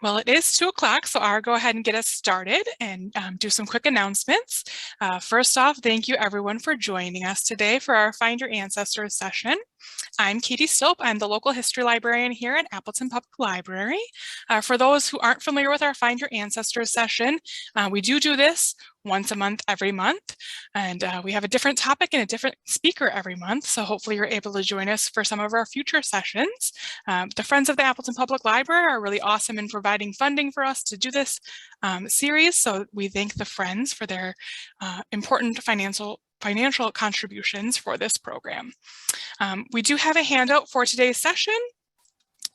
Well, it is 2 o'clock, so I'll go ahead and get us started and do some quick announcements. First off, thank you everyone for joining us today for our Find Your Ancestors session. I'm Katie Stolp. I'm the local history librarian here at Appleton Public Library. For those who aren't familiar with our Find Your Ancestors session, we do this once a month, every month, and we have a different topic and a different speaker every month, so hopefully you're able to join us for some of our future sessions. The Friends of the Appleton Public Library are really awesome in providing funding for us to do this series, so we thank the Friends for their important financial contributions for this program. We do have a handout for today's session,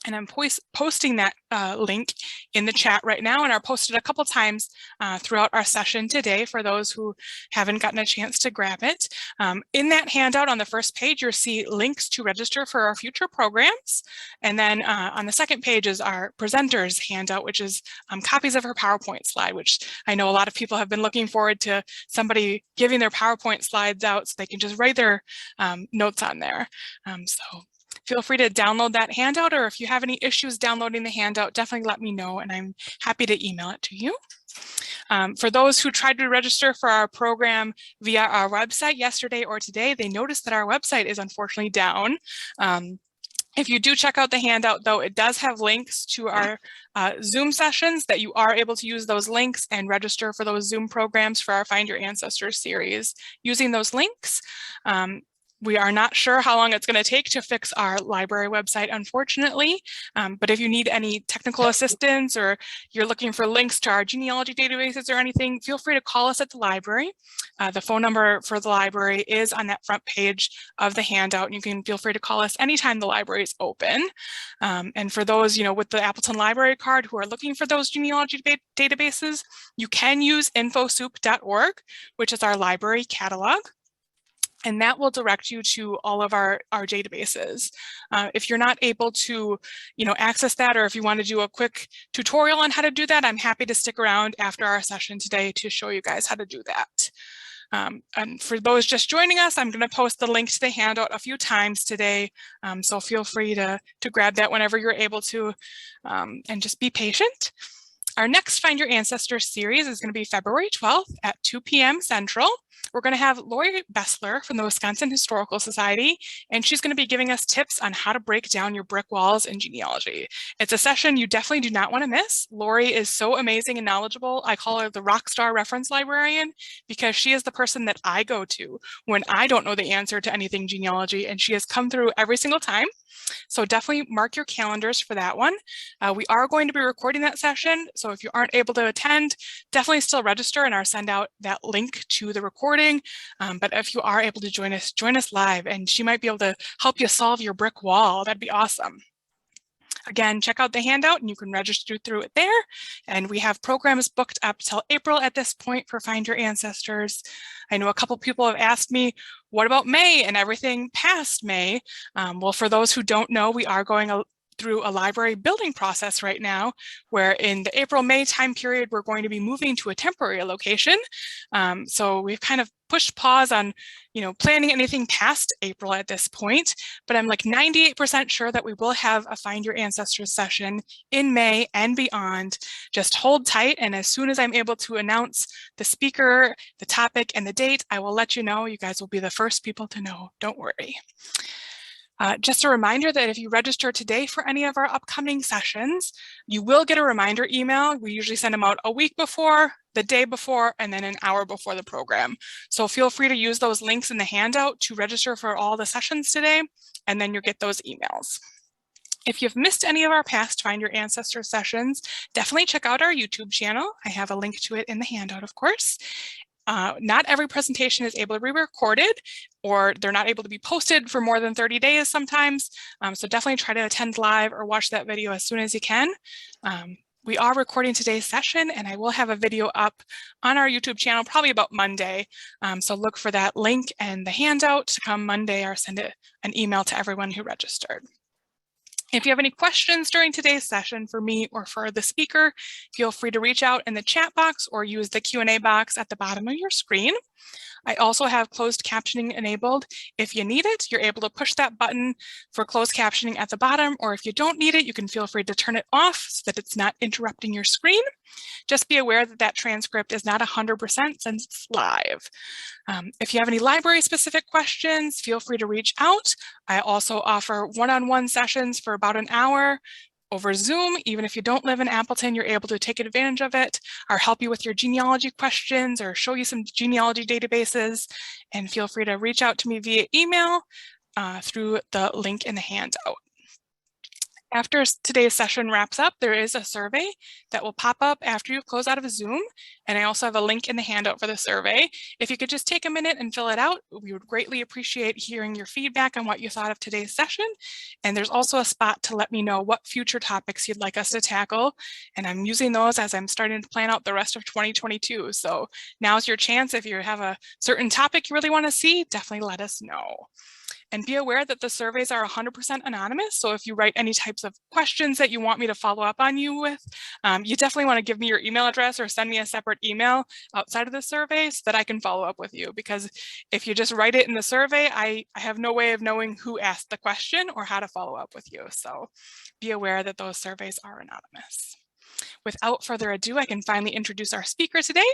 and I'm posting that link in the chat right now, and are posted a couple times throughout our session today for those who haven't gotten a chance to grab it. In that handout on the first page, you'll see links to register for our future programs. And then on the second page is our presenters handout, which is copies of her PowerPoint slide, which I know a lot of people have been looking forward to somebody giving their PowerPoint slides out so they can just write their notes on there. So feel free to download that handout, or if you have any issues downloading the handout, definitely let me know and I'm happy to email it to you. For those who tried to register for our program via our website yesterday or today, they noticed that our website is unfortunately down. If you do check out the handout, though, it does have links to our Zoom sessions that you are able to use those links and register for those Zoom programs for our Find Your Ancestors series using those links. We are not sure how long it's going to take to fix our library website, unfortunately, but if you need any technical assistance or you're looking for links to our genealogy databases or anything, feel free to call us at the library. The phone number for the library is on that front page of the handout, and you can feel free to call us anytime the library is open. And for those, with the Appleton Library card who are looking for those genealogy databases, you can use infosoup.org, which is our library catalog. And that will direct you to all of our databases. If you're not able to, access that, or if you want to do a quick tutorial on how to do that, I'm happy to stick around after our session today to show you guys how to do that. And for those just joining us, I'm going to post the link to the handout a few times today. So feel free to grab that whenever you're able to, and just be patient. Our next Find Your Ancestors series is going to be February 12th at 2 p.m. Central. We're going to have Lori Bessler from the Wisconsin Historical Society, and she's going to be giving us tips on how to break down your brick walls in genealogy. It's a session you definitely do not want to miss. Lori is so amazing and knowledgeable. I call her the rock star reference librarian because she is the person that I go to when I don't know the answer to anything genealogy, and she has come through every single time. So definitely mark your calendars for that one. We are going to be recording that session, so if you aren't able to attend, definitely still register and I'll send out that link to the recording. But if you are able to join us live, and she might be able to help you solve your brick wall. That'd be awesome. Again, check out the handout and you can register through it there. And we have programs booked up till April at this point for Find Your Ancestors. I know a couple people have asked me, what about May and everything past May? Well, for those who don't know, we are going through a library building process right now, where in the April-May time period, we're going to be moving to a temporary location. So we've kind of pushed pause on, planning anything past April at this point, but I'm like 98% sure that we will have a Find Your Ancestors session in May and beyond. Just hold tight, and as soon as I'm able to announce the speaker, the topic, and the date, I will let you know. You guys will be the first people to know, don't worry. Just a reminder that if you register today for any of our upcoming sessions, you will get a reminder email. We usually send them out a week before, the day before, and then an hour before the program. So feel free to use those links in the handout to register for all the sessions today, and then you'll get those emails. If you've missed any of our past Find Your Ancestors sessions, definitely check out our YouTube channel. I have a link to it in the handout, of course. Not every presentation is able to be recorded, or they're not able to be posted for more than 30 days sometimes. So definitely try to attend live or watch that video as soon as you can. We are recording today's session, and I will have a video up on our YouTube channel probably about Monday. So look for that link and the handout to come Monday, or send an email to everyone who registered. If you have any questions during today's session for me or for the speaker, feel free to reach out in the chat box or use the Q&A box at the bottom of your screen. I also have closed captioning enabled. If you need it, you're able to push that button for closed captioning at the bottom, or if you don't need it, you can feel free to turn it off so that it's not interrupting your screen. Just be aware that that transcript is not 100% since it's live. If you have any library-specific questions, feel free to reach out. I also offer one-on-one sessions for about an hour over Zoom. Even if you don't live in Appleton, you're able to take advantage of it, or help you with your genealogy questions, or show you some genealogy databases. And feel free to reach out to me via email through the link in the handout. After today's session wraps up, there is a survey that will pop up after you close out of Zoom. And I also have a link in the handout for the survey. If you could just take a minute and fill it out, we would greatly appreciate hearing your feedback on what you thought of today's session. And there's also a spot to let me know what future topics you'd like us to tackle. And I'm using those as I'm starting to plan out the rest of 2022. So now's your chance. If you have a certain topic you really want to see, definitely let us know. And be aware that the surveys are 100% anonymous. So if you write any types of questions that you want me to follow up on you with, you definitely want to give me your email address or send me a separate email outside of the survey so that I can follow up with you. Because if you just write it in the survey, I have no way of knowing who asked the question or how to follow up with you. So be aware that those surveys are anonymous. Without further ado, I can finally introduce our speaker today.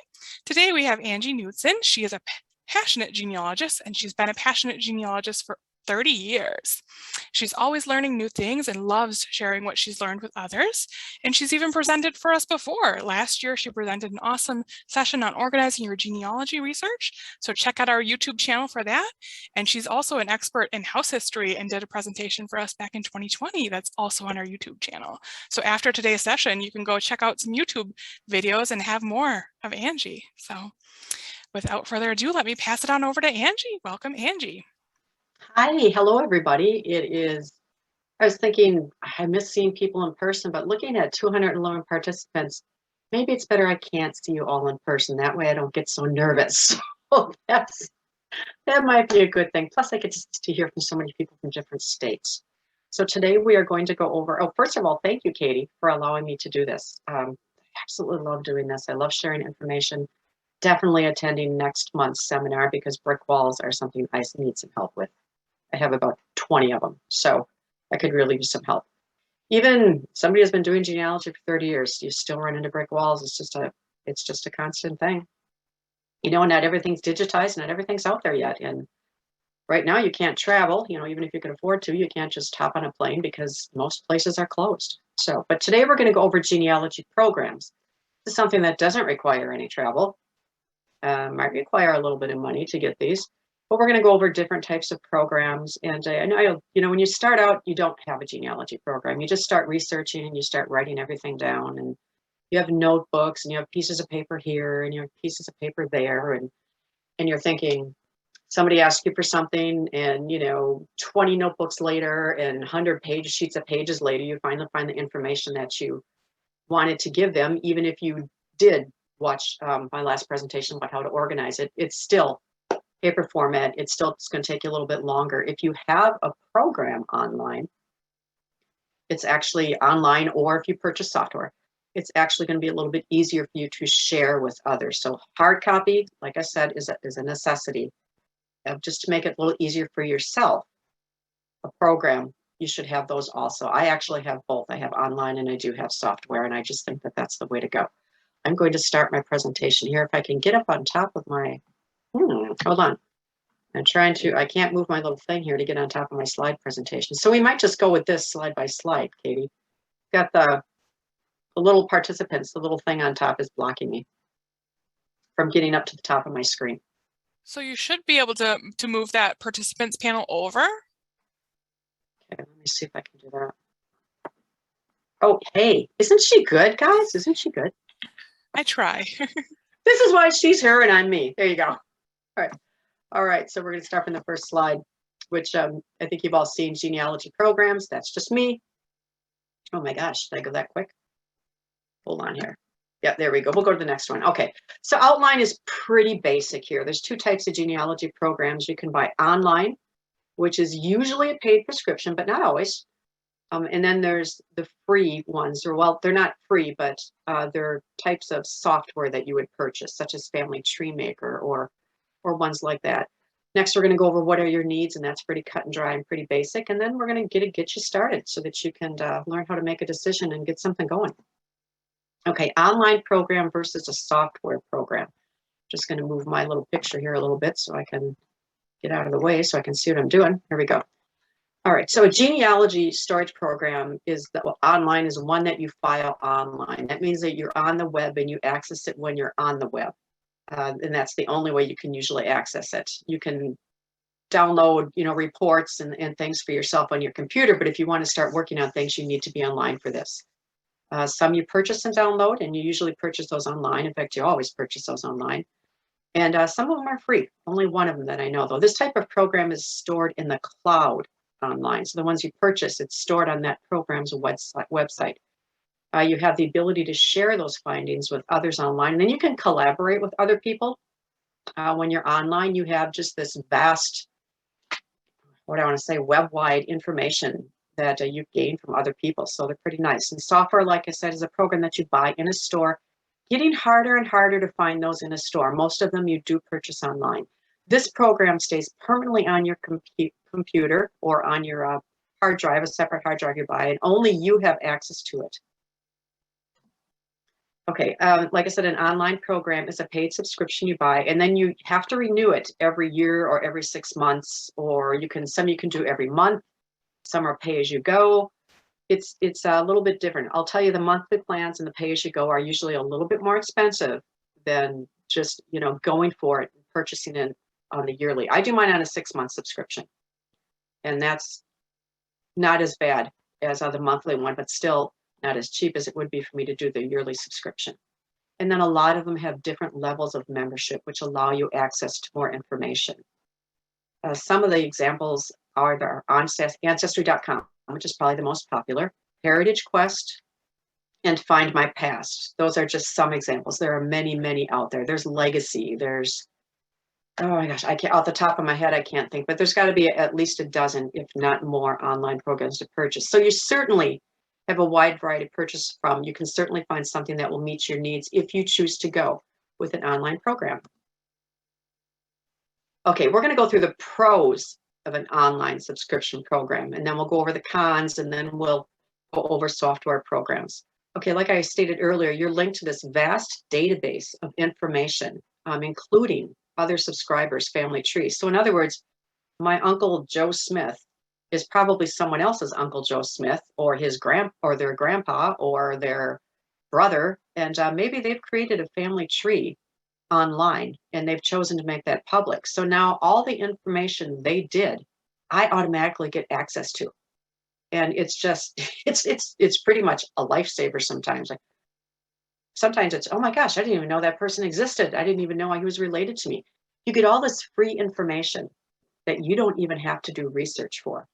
Today we have Angie Knudsen. She is a passionate genealogist, and she's been a passionate genealogist for 30 years. She's always learning new things and loves sharing what she's learned with others. And she's even presented for us before. Last year, she presented an awesome session on organizing your genealogy research. So check out our YouTube channel for that. And she's also an expert in house history and did a presentation for us back in 2020 that's also on our YouTube channel. So after today's session, you can go check out some YouTube videos and have more of Angie. So without further ado, let me pass it on over to Angie. Welcome, Angie. Hi, hello everybody. I was thinking I miss seeing people in person, but looking at 211 participants, maybe it's better I can't see you all in person. That way I don't get so nervous. So that might be a good thing. Plus I get to hear from so many people from different states. So today we are going to go over, first of all, thank you, Katie, for allowing me to do this. I absolutely love doing this. I love sharing information. Definitely attending next month's seminar because brick walls are something I need some help with. I have about 20 of them, so I could really use some help. Even somebody who's been doing genealogy for 30 years, you still run into brick walls. It's just a constant thing. You know, not everything's digitized, not everything's out there yet. And right now you can't travel, you know, even if you can afford to, you can't just hop on a plane because most places are closed. So, but today we're going to go over genealogy programs. This is something that doesn't require any travel. Might require a little bit of money to get these. But we're going to go over different types of programs. And I know, you know, when you start out, you don't have a genealogy program. You just start researching and you start writing everything down. And you have notebooks and you have pieces of paper here and you have pieces of paper there. And you're thinking, somebody asks you for something and, you know, 20 notebooks later and 100 sheets of pages later, you finally find the information that you wanted to give them. Even if you did watch my last presentation about how to organize it, it's still paper format. It's going to take you a little bit longer. If you have a program online, it's actually online, or if you purchase software, it's actually going to be a little bit easier for you to share with others. So hard copy, like I said, is a necessity. Just to make it a little easier for yourself, a program, you should have those also. I actually have both. I have online and I do have software, and I just think that that's the way to go. I'm going to start my presentation here. If I can get up on top of my hold on. I can't move my little thing here to get on top of my slide presentation. So we might just go with this slide by slide, Katie. Got the little participants, the little thing on top is blocking me from getting up to the top of my screen. So you should be able to move that participants panel over. Okay, let me see if I can do that. Oh, hey, isn't she good, guys? Isn't she good? I try. This is why she's her and I'm me. There you go. All right, so we're going to start from the first slide, which I think you've all seen, genealogy programs. That's just me. Oh my gosh, did I go that quick? Hold on here. Yeah, there we go. We'll go to the next one. Okay, so outline is pretty basic here. There's two types of genealogy programs. You can buy online, which is usually a paid prescription, but not always. And then there's the free ones, or well, they're not free, but they're types of software that you would purchase, such as Family Tree Maker or or ones like that. Next, we're going to go over what are your needs, and that's pretty cut and dry and pretty basic. And then we're going to get you started so that you can learn how to make a decision and get something going. Okay, online program versus a software program. Just going to move my little picture here a little bit so I can get out of the way so I can see what I'm doing. Here we go. All right, so a genealogy storage program is online is one that you file online. That means that you're on the web and you access it when you're on the web. And that's the only way you can usually access it. You can download, reports and things for yourself on your computer, but if you want to start working on things, you need to be online for this. Some you purchase and download, and you usually purchase those online. In fact, you always purchase those online. And some of them are free. Only one of them that I know, though. This type of program is stored in the cloud online. So the ones you purchase, it's stored on that program's website. You have the ability to share those findings with others online. And then you can collaborate with other people. When you're online, you have just this vast, web-wide information that you've gained from other people. So they're pretty nice. And software, like I said, is a program that you buy in a store. Getting harder and harder to find those in a store. Most of them you do purchase online. This program stays permanently on your computer or on your hard drive, a separate hard drive you buy, and only you have access to it. Okay, like I said, an online program is a paid subscription you buy, and then you have to renew it every year or every 6 months, or some you can do every month. Some are pay as you go. It's a little bit different. I'll tell you, the monthly plans and the pay as you go are usually a little bit more expensive than just going for it and purchasing it on the yearly. I do mine on a 6-month subscription, and that's not as bad as the monthly one, but still not as cheap as it would be for me to do the yearly subscription. And then a lot of them have different levels of membership, which allow you access to more information. Some of the examples are the Ancestry.com, which is probably the most popular, Heritage Quest, and Find My Past. Those are just some examples. There are many, many out there. There's Legacy. There's, oh my gosh, I can't, off the top of my head, I can't think, but there's got to be at least a dozen, if not more, online programs to purchase. So you certainly have a wide variety to purchase from. You can certainly find something that will meet your needs if you choose to go with an online program. Okay, we're going to go through the pros of an online subscription program, and then we'll go over the cons, and then we'll go over software programs. Okay, like I stated earlier, you're linked to this vast database of information, including other subscribers' family trees. So in other words, my Uncle Joe Smith is probably someone else's Uncle Joe Smith, or their grandpa, or their brother, and maybe they've created a family tree online and they've chosen to make that public. So now all the information they did, I automatically get access to. And it's just, it's pretty much a lifesaver sometimes. Like, sometimes it's, oh my gosh, I didn't even know that person existed. I didn't even know he was related to me. You get all this free information that you don't even have to do research for,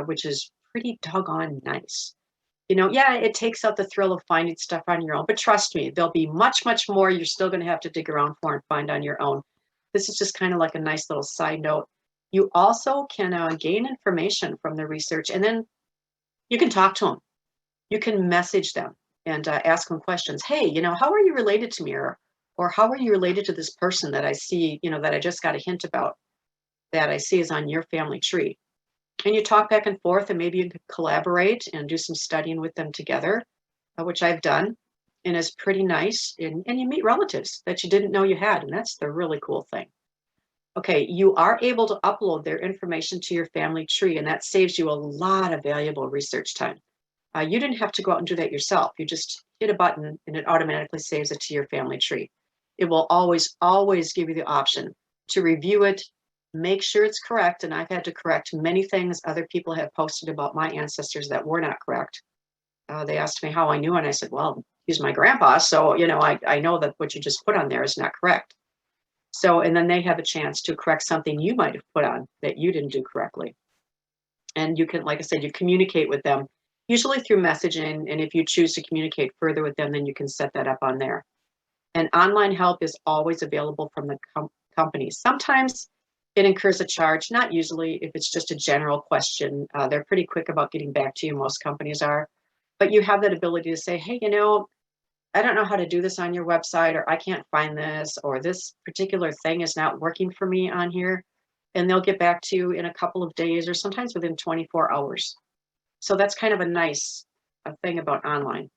which is pretty doggone nice. Yeah, it takes out the thrill of finding stuff on your own, but trust me, there'll be much, much more you're still going to have to dig around for and find on your own. This is just kind of like a nice little side note. You also can gain information from the research, and then you can talk to them. You can message them and ask them questions. Hey, how are you related to me? Or how are you related to this person that I see, that I just got a hint about, that I see is on your family tree? And you talk back and forth, and maybe you can collaborate and do some studying with them together, which I've done, and is pretty nice. And you meet relatives that you didn't know you had, and that's the really cool thing. Okay, you are able to upload their information to your family tree, and that saves you a lot of valuable research time. You didn't have to go out and do that yourself. You just hit a button, and it automatically saves it to your family tree. It will always, always give you the option to review it, make sure it's correct. And I've had to correct many things other people have posted about my ancestors that were not correct. They asked me how I knew, and I said, well, he's my grandpa, so I know that what you just put on there is not correct. So, and then they have a chance to correct something you might have put on that you didn't do correctly. And you can, like I said, you communicate with them, usually through messaging, and if you choose to communicate further with them, then you can set that up on there. And online help is always available from the company. Sometimes it incurs a charge, not usually. If it's just a general question, they're pretty quick about getting back to you. Most companies are. But you have that ability to say, hey, I don't know how to do this on your website, or I can't find this, or this particular thing is not working for me on here. And they'll get back to you in a couple of days or sometimes within 24 hours. So that's kind of a nice thing about online.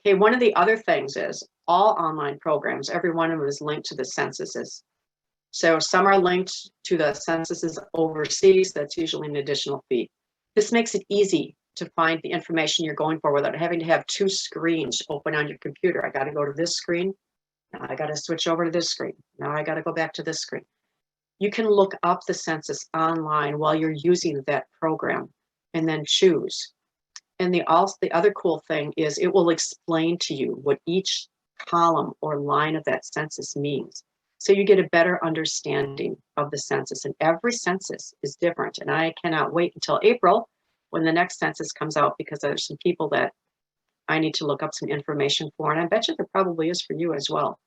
Okay, one of the other things is all online programs, every one of them is linked to the censuses. So some are linked to the censuses overseas. That's usually an additional fee. This makes it easy to find the information you're going for without having to have two screens open on your computer. I got to go to this screen. Now I got to switch over to this screen. Now I got to go back to this screen. You can look up the census online while you're using that program and then choose. And the other cool thing is it will explain to you what each column or line of that census means. So you get a better understanding of the census, and every census is different. And I cannot wait until April when the next census comes out, because there's some people that I need to look up some information for. And I bet you there probably is for you as well.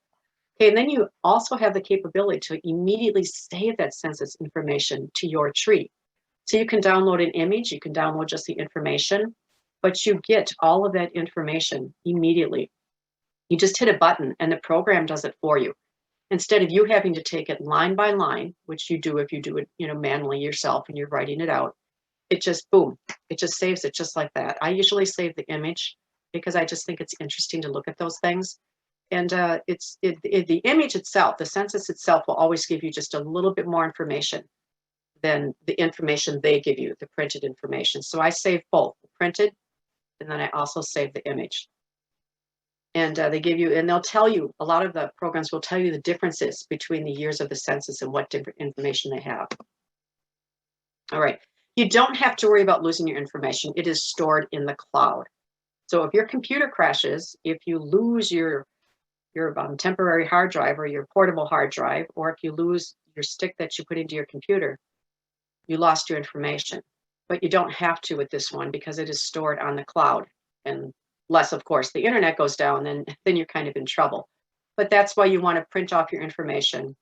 Okay, and then you also have the capability to immediately save that census information to your tree. So you can download an image, you can download just the information, but you get all of that information immediately. You just hit a button and the program does it for you. Instead of you having to take it line by line, which you do if you do it, manually yourself and you're writing it out, it just, boom, it just saves it just like that. I usually save the image because I just think it's interesting to look at those things. And the image itself, the census itself will always give you just a little bit more information than the information they give you, the printed information. So I save both, the printed, and then I also save the image. And they give you, and they'll tell you, a lot of the programs will tell you the differences between the years of the census and what different information they have. All right, you don't have to worry about losing your information. It is stored in the cloud. So if your computer crashes, if you lose your temporary hard drive or your portable hard drive, or if you lose your stick that you put into your computer, you lost your information. But you don't have to with this one because it is stored on the cloud. And unless, of course, the internet goes down, then you're kind of in trouble. But that's why you want to print off your information.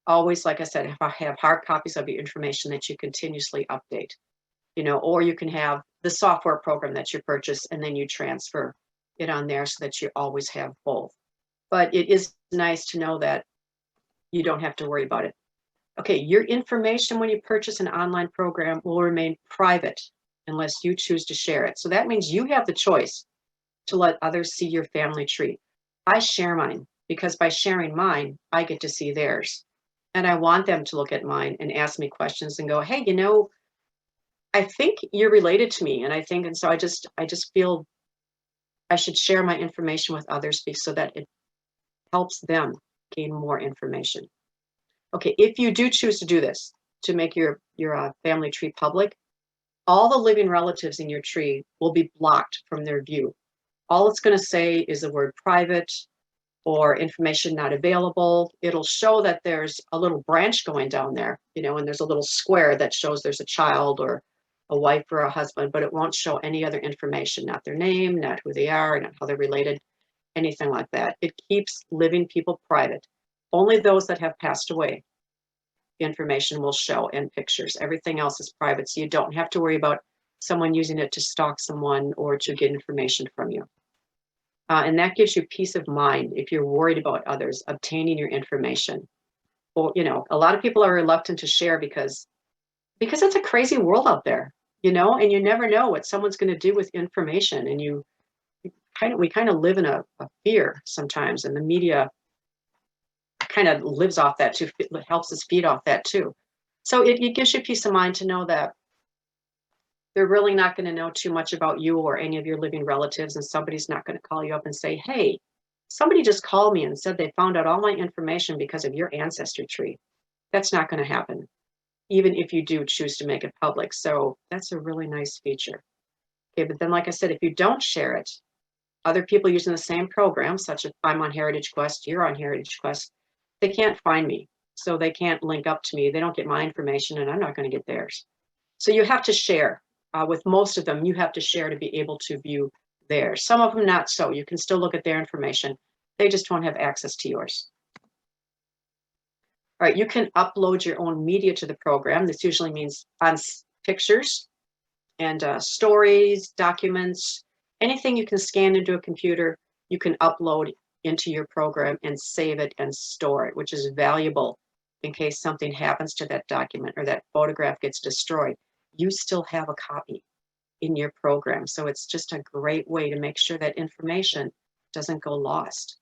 Always, like I said, have hard copies of your information that you continuously update. Or you can have the software program that you purchase and then you transfer it on there so that you always have both. But it is nice to know that you don't have to worry about it. Okay, your information when you purchase an online program will remain private unless you choose to share it. So that means you have the choice to let others see your family tree. I share mine because by sharing mine, I get to see theirs. And I want them to look at mine and ask me questions and go, hey, I think you're related to me. And so I just feel I should share my information with others so that it helps them gain more information. Okay, if you do choose to do this, to make your family tree public, all the living relatives in your tree will be blocked from their view. All it's going to say is the word private or information not available. It'll show that there's a little branch going down there, and there's a little square that shows there's a child or a wife or a husband, but it won't show any other information, not their name, not who they are, not how they're related, anything like that. It keeps living people private. Only those that have passed away, information will show, and pictures. Everything else is private, so you don't have to worry about someone using it to stalk someone or to get information from you. And that gives you peace of mind if you're worried about others obtaining your information. Or, a lot of people are reluctant to share because it's a crazy world out there, and you never know what someone's going to do with information. And we kind of live in a fear sometimes, and the media kind of lives off that too, helps us feed off that too. So it gives you peace of mind to know that they're really not going to know too much about you or any of your living relatives, and somebody's not going to call you up and say, hey, somebody just called me and said they found out all my information because of your ancestry tree. That's not going to happen, even if you do choose to make it public. So that's a really nice feature. Okay, but then like I said, if you don't share it, other people using the same program, such as I'm on Heritage Quest, you're on Heritage Quest, they can't find me. So they can't link up to me. They don't get my information, and I'm not going to get theirs. So you have to share. With most of them, you have to share to be able to view theirs. Some of them not so. You can still look at their information. They just won't have access to yours. All right, you can upload your own media to the program. This usually means on pictures and stories, documents, anything you can scan into a computer, you can upload into your program and save it and store it, which is valuable in case something happens to that document or that photograph gets destroyed. You still have a copy in your program. So it's just a great way to make sure that information doesn't go lost.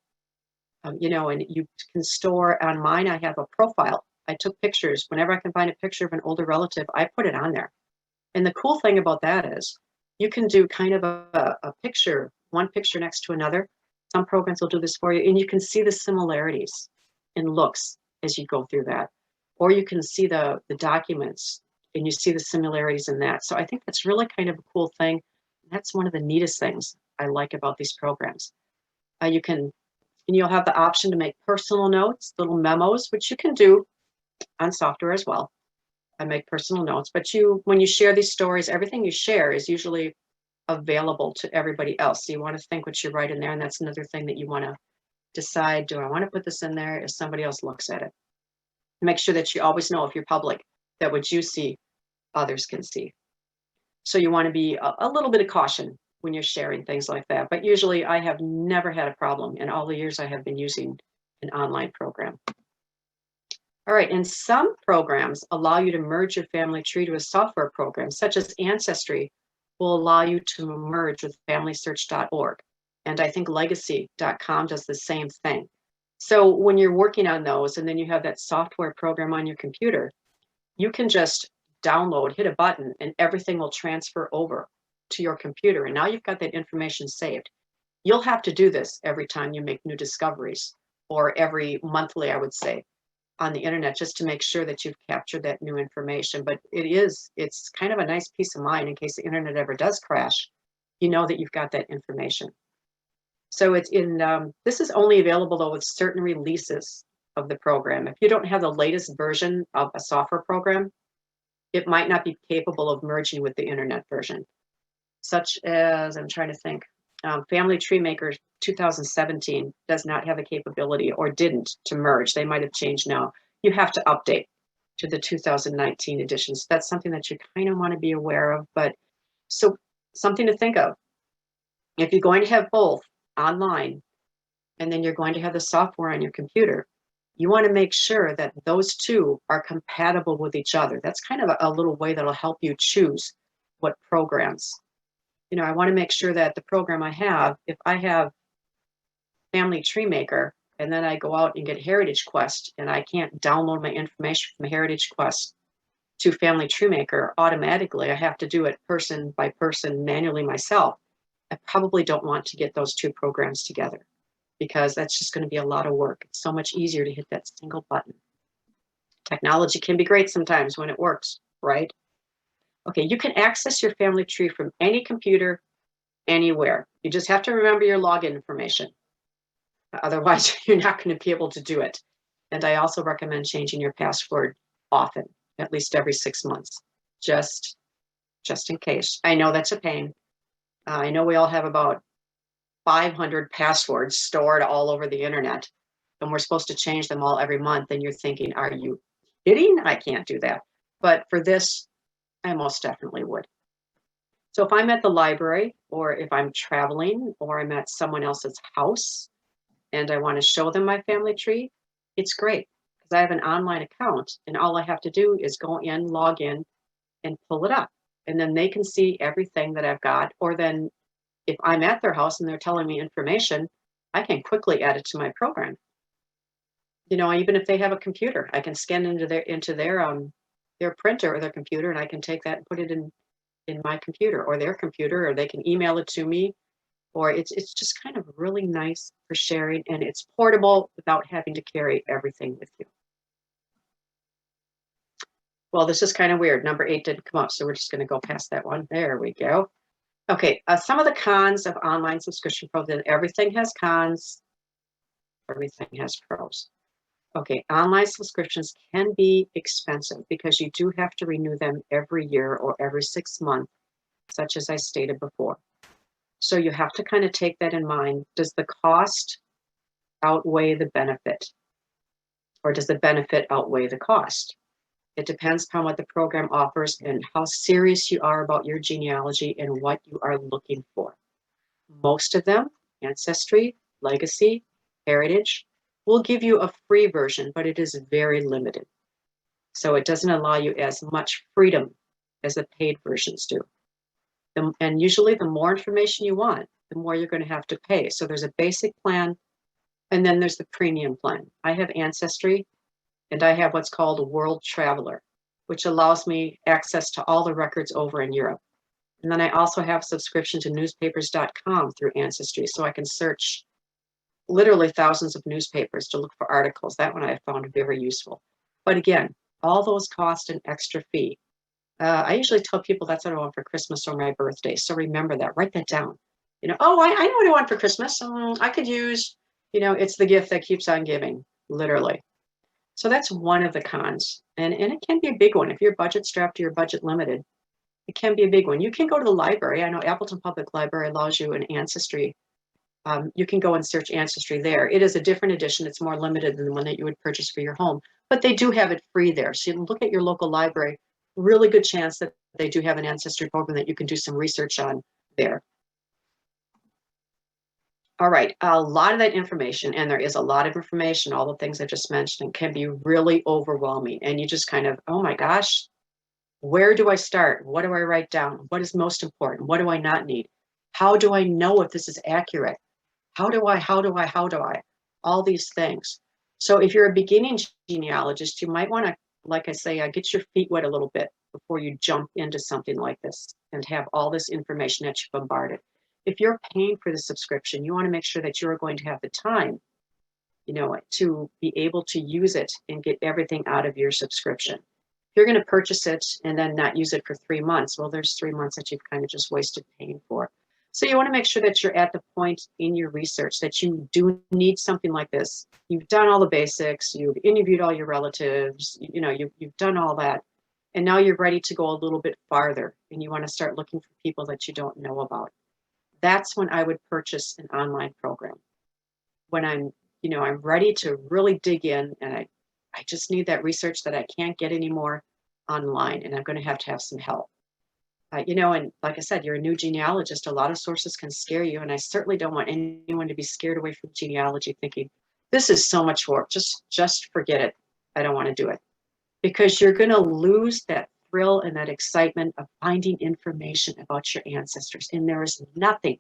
You know, and you can store on mine. I have a profile. I took pictures. Whenever I can find a picture of an older relative, I put it on there. And the cool thing about that is you can do kind of a picture, one picture next to another. Some programs will do this for you, and you can see the similarities in looks as you go through that. Or you can see the documents and you see the similarities in that. So I think that's really kind of a cool thing. That's one of the neatest things I like about these programs. You can, and you'll have the option to make personal notes, little memos, which you can do on software as well. I make personal notes, but when you share these stories, everything you share is usually available to everybody else. So you want to think what you write in there, and that's another thing that you want to decide, do I want to put this in there if somebody else looks at it? Make sure that you always know if you're public, that what you see, others can see. So you want to be a little bit of caution when you're sharing things like that. But usually I have never had a problem in all the years I have been using an online program. All right, and some programs allow you to merge your family tree to a software program, such as Ancestry will allow you to merge with FamilySearch.org. And I think Legacy.com does the same thing. So when you're working on those and then you have that software program on your computer, you can just download, hit a button, and everything will transfer over to your computer. And now you've got that information saved. You'll have to do this every time you make new discoveries, or every monthly, I would say, on the internet, just to make sure that you've captured that new information. But it's kind of a nice peace of mind in case the internet ever does crash. You know that you've got that information. So it's this is only available though with certain releases of the program. If you don't have the latest version of a software program, it might not be capable of merging with the internet version. Such as, I'm trying to think, Family Tree Maker 2017 does not have a capability, or didn't, to merge. They might have changed now. You have to update to the 2019 edition. So that's something that you kind of want to be aware of. But so something to think of. If you're going to have both online and then you're going to have the software on your computer, you want to make sure that those two are compatible with each other. That's kind of a little way that'll help you choose what programs. You know, I want to make sure that the program I have, if I have Family Tree Maker and then I go out and get Heritage Quest and I can't download my information from Heritage Quest to Family Tree Maker automatically, I have to do it person by person manually myself. I probably don't want to get those two programs together, because that's just going to be a lot of work. It's so much easier to hit that single button. Technology can be great sometimes when it works, right? Okay, you can access your family tree from any computer, anywhere. You just have to remember your login information. Otherwise, you're not going to be able to do it. And I also recommend changing your password often, at least every 6 months, just in case. I know that's a pain. I know we all have about 500 passwords stored all over the internet, and we're supposed to change them all every month. And you're thinking, are you kidding? I can't do that. But for this, I most definitely would. So if I'm at the library, or if I'm traveling, or I'm at someone else's house and I want to show them my family tree, it's great because I have an online account and all I have to do is go in, log in, and pull it up. And then they can see everything that I've got. Or then if I'm at their house and they're telling me information, I can quickly add it to my program. You know, even if they have a computer, I can scan into their printer or their computer, and I can take that and put it in my computer or their computer, or they can email it to me. Or it's just kind of really nice for sharing, and it's portable without having to carry everything with you. Well, this is kind of weird. Number 8 didn't come up, so we're just going to go past that one. There we go. Okay, some of the cons of online subscription programs. Everything has cons, everything has pros. Okay, online subscriptions can be expensive because you do have to renew them every year or every 6 months, such as I stated before. So you have to kind of take that in mind. Does the cost outweigh the benefit? Or does the benefit outweigh the cost? It depends upon what the program offers and how serious you are about your genealogy and what you are looking for. Most of them, Ancestry, Legacy, Heritage, will give you a free version, but it is very limited. So it doesn't allow you as much freedom as the paid versions do. And usually the more information you want, the more you're going to have to pay. So there's a basic plan, and then there's the premium plan. I have Ancestry, and I have what's called a World Traveler, which allows me access to all the records over in Europe. And then I also have subscription to newspapers.com through Ancestry, so I can search literally thousands of newspapers to look for articles. That one I found very useful. But again, all those cost an extra fee. I usually tell people that's what I want for Christmas or my birthday. So remember that, write that down. Oh, I know what I want for Christmas. I could use, it's the gift that keeps on giving, literally. So that's one of the cons. And it can be a big one. If you're budget strapped or you're budget limited, it can be a big one. You can go to the library. I know Appleton Public Library allows you an Ancestry. You can go and search Ancestry there. It is a different edition. It's more limited than the one that you would purchase for your home, but they do have it free there. So you can look at your local library. Really good chance that they do have an Ancestry program that you can do some research on there. All right, a lot of that information, and there is a lot of information, all the things I just mentioned, can be really overwhelming. And you just kind of, oh my gosh, where do I start? What do I write down? What is most important? What do I not need? How do I know if this is accurate? How do I? All these things. So if you're a beginning genealogist, you might want to, like I say, get your feet wet a little bit before you jump into something like this and have all this information that you bombarded. If you're paying for the subscription, you want to make sure that you're going to have the time, to be able to use it and get everything out of your subscription. If you're going to purchase it and then not use it for 3 months, well, there's 3 months that you've kind of just wasted paying for. So you want to make sure that you're at the point in your research that you do need something like this. You've done all the basics, you've interviewed all your relatives, you've done all that. And now you're ready to go a little bit farther and you want to start looking for people that you don't know about. That's when I would purchase an online program. When I'm ready to really dig in and I just need that research that I can't get anymore online and I'm going to have some help. And like I said, you're a new genealogist. A lot of sources can scare you. And I certainly don't want anyone to be scared away from genealogy thinking, this is so much work. Just forget it. I don't want to do it. Because you're going to lose that thrill and that excitement of finding information about your ancestors. And there is nothing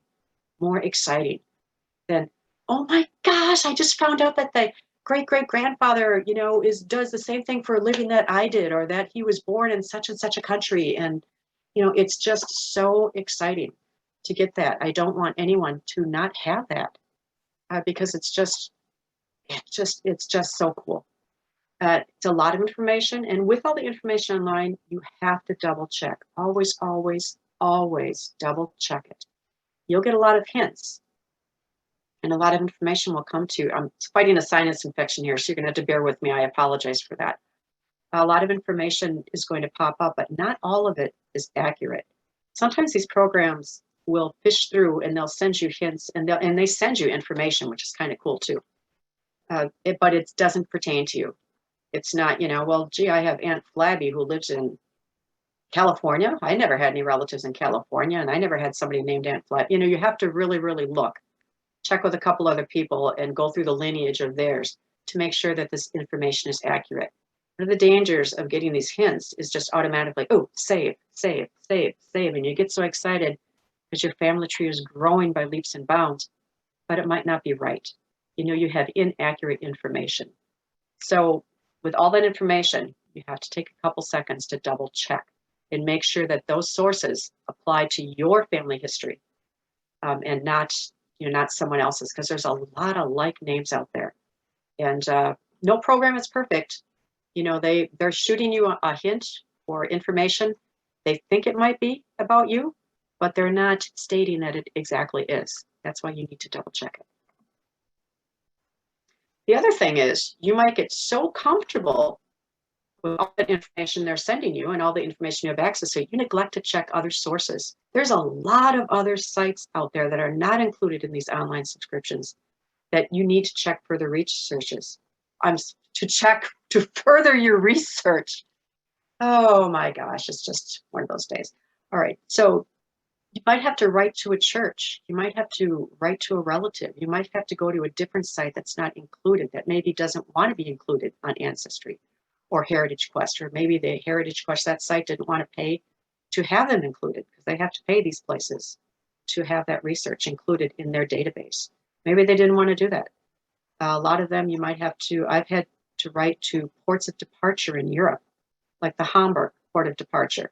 more exciting than, oh my gosh, I just found out that the great-great-grandfather, does the same thing for a living that I did, or that he was born in such and such a country. And it's just so exciting to get that. I don't want anyone to not have that because it's just so cool. It's a lot of information, and with all the information online, you have to double check. Always, always, always double check it. You'll get a lot of hints, and a lot of information will come to you. I'm fighting a sinus infection here, so you're going to have to bear with me. I apologize for that. A lot of information is going to pop up, but not all of it is accurate. Sometimes these programs will fish through and they'll send you hints and they send you information, which is kind of cool too. But it doesn't pertain to you. It's not, well, gee, I have Aunt Flabby who lives in California. I never had any relatives in California, and I never had somebody named Aunt Flabby. You have to really, really look, check with a couple other people and go through the lineage of theirs to make sure that this information is accurate. One of the dangers of getting these hints is just automatically, oh, save, save, save, save. And you get so excited because your family tree is growing by leaps and bounds, but it might not be right. You have inaccurate information. So with all that information, you have to take a couple seconds to double check and make sure that those sources apply to your family history and not someone else's, because there's a lot of like names out there. And no program is perfect. They're shooting you a hint or information. They think it might be about you, but they're not stating that it exactly is. That's why you need to double check it. The other thing is you might get so comfortable with all the information they're sending you and all the information you have access to, you neglect to check other sources. There's a lot of other sites out there that are not included in these online subscriptions that you need to check further researches. To check to further your research. Oh my gosh, it's just one of those days. All right, so You might have to write to a church. You might have to write to a relative. You might have to go to a different site that's not included, that maybe doesn't want to be included on Ancestry or Heritage Quest, or maybe the Heritage Quest, that site didn't want to pay to have them included because they have to pay these places to have that research included in their database. Maybe they didn't want to do that. A lot of them you might have to, I've had to write to ports of departure in Europe, like the Hamburg port of departure,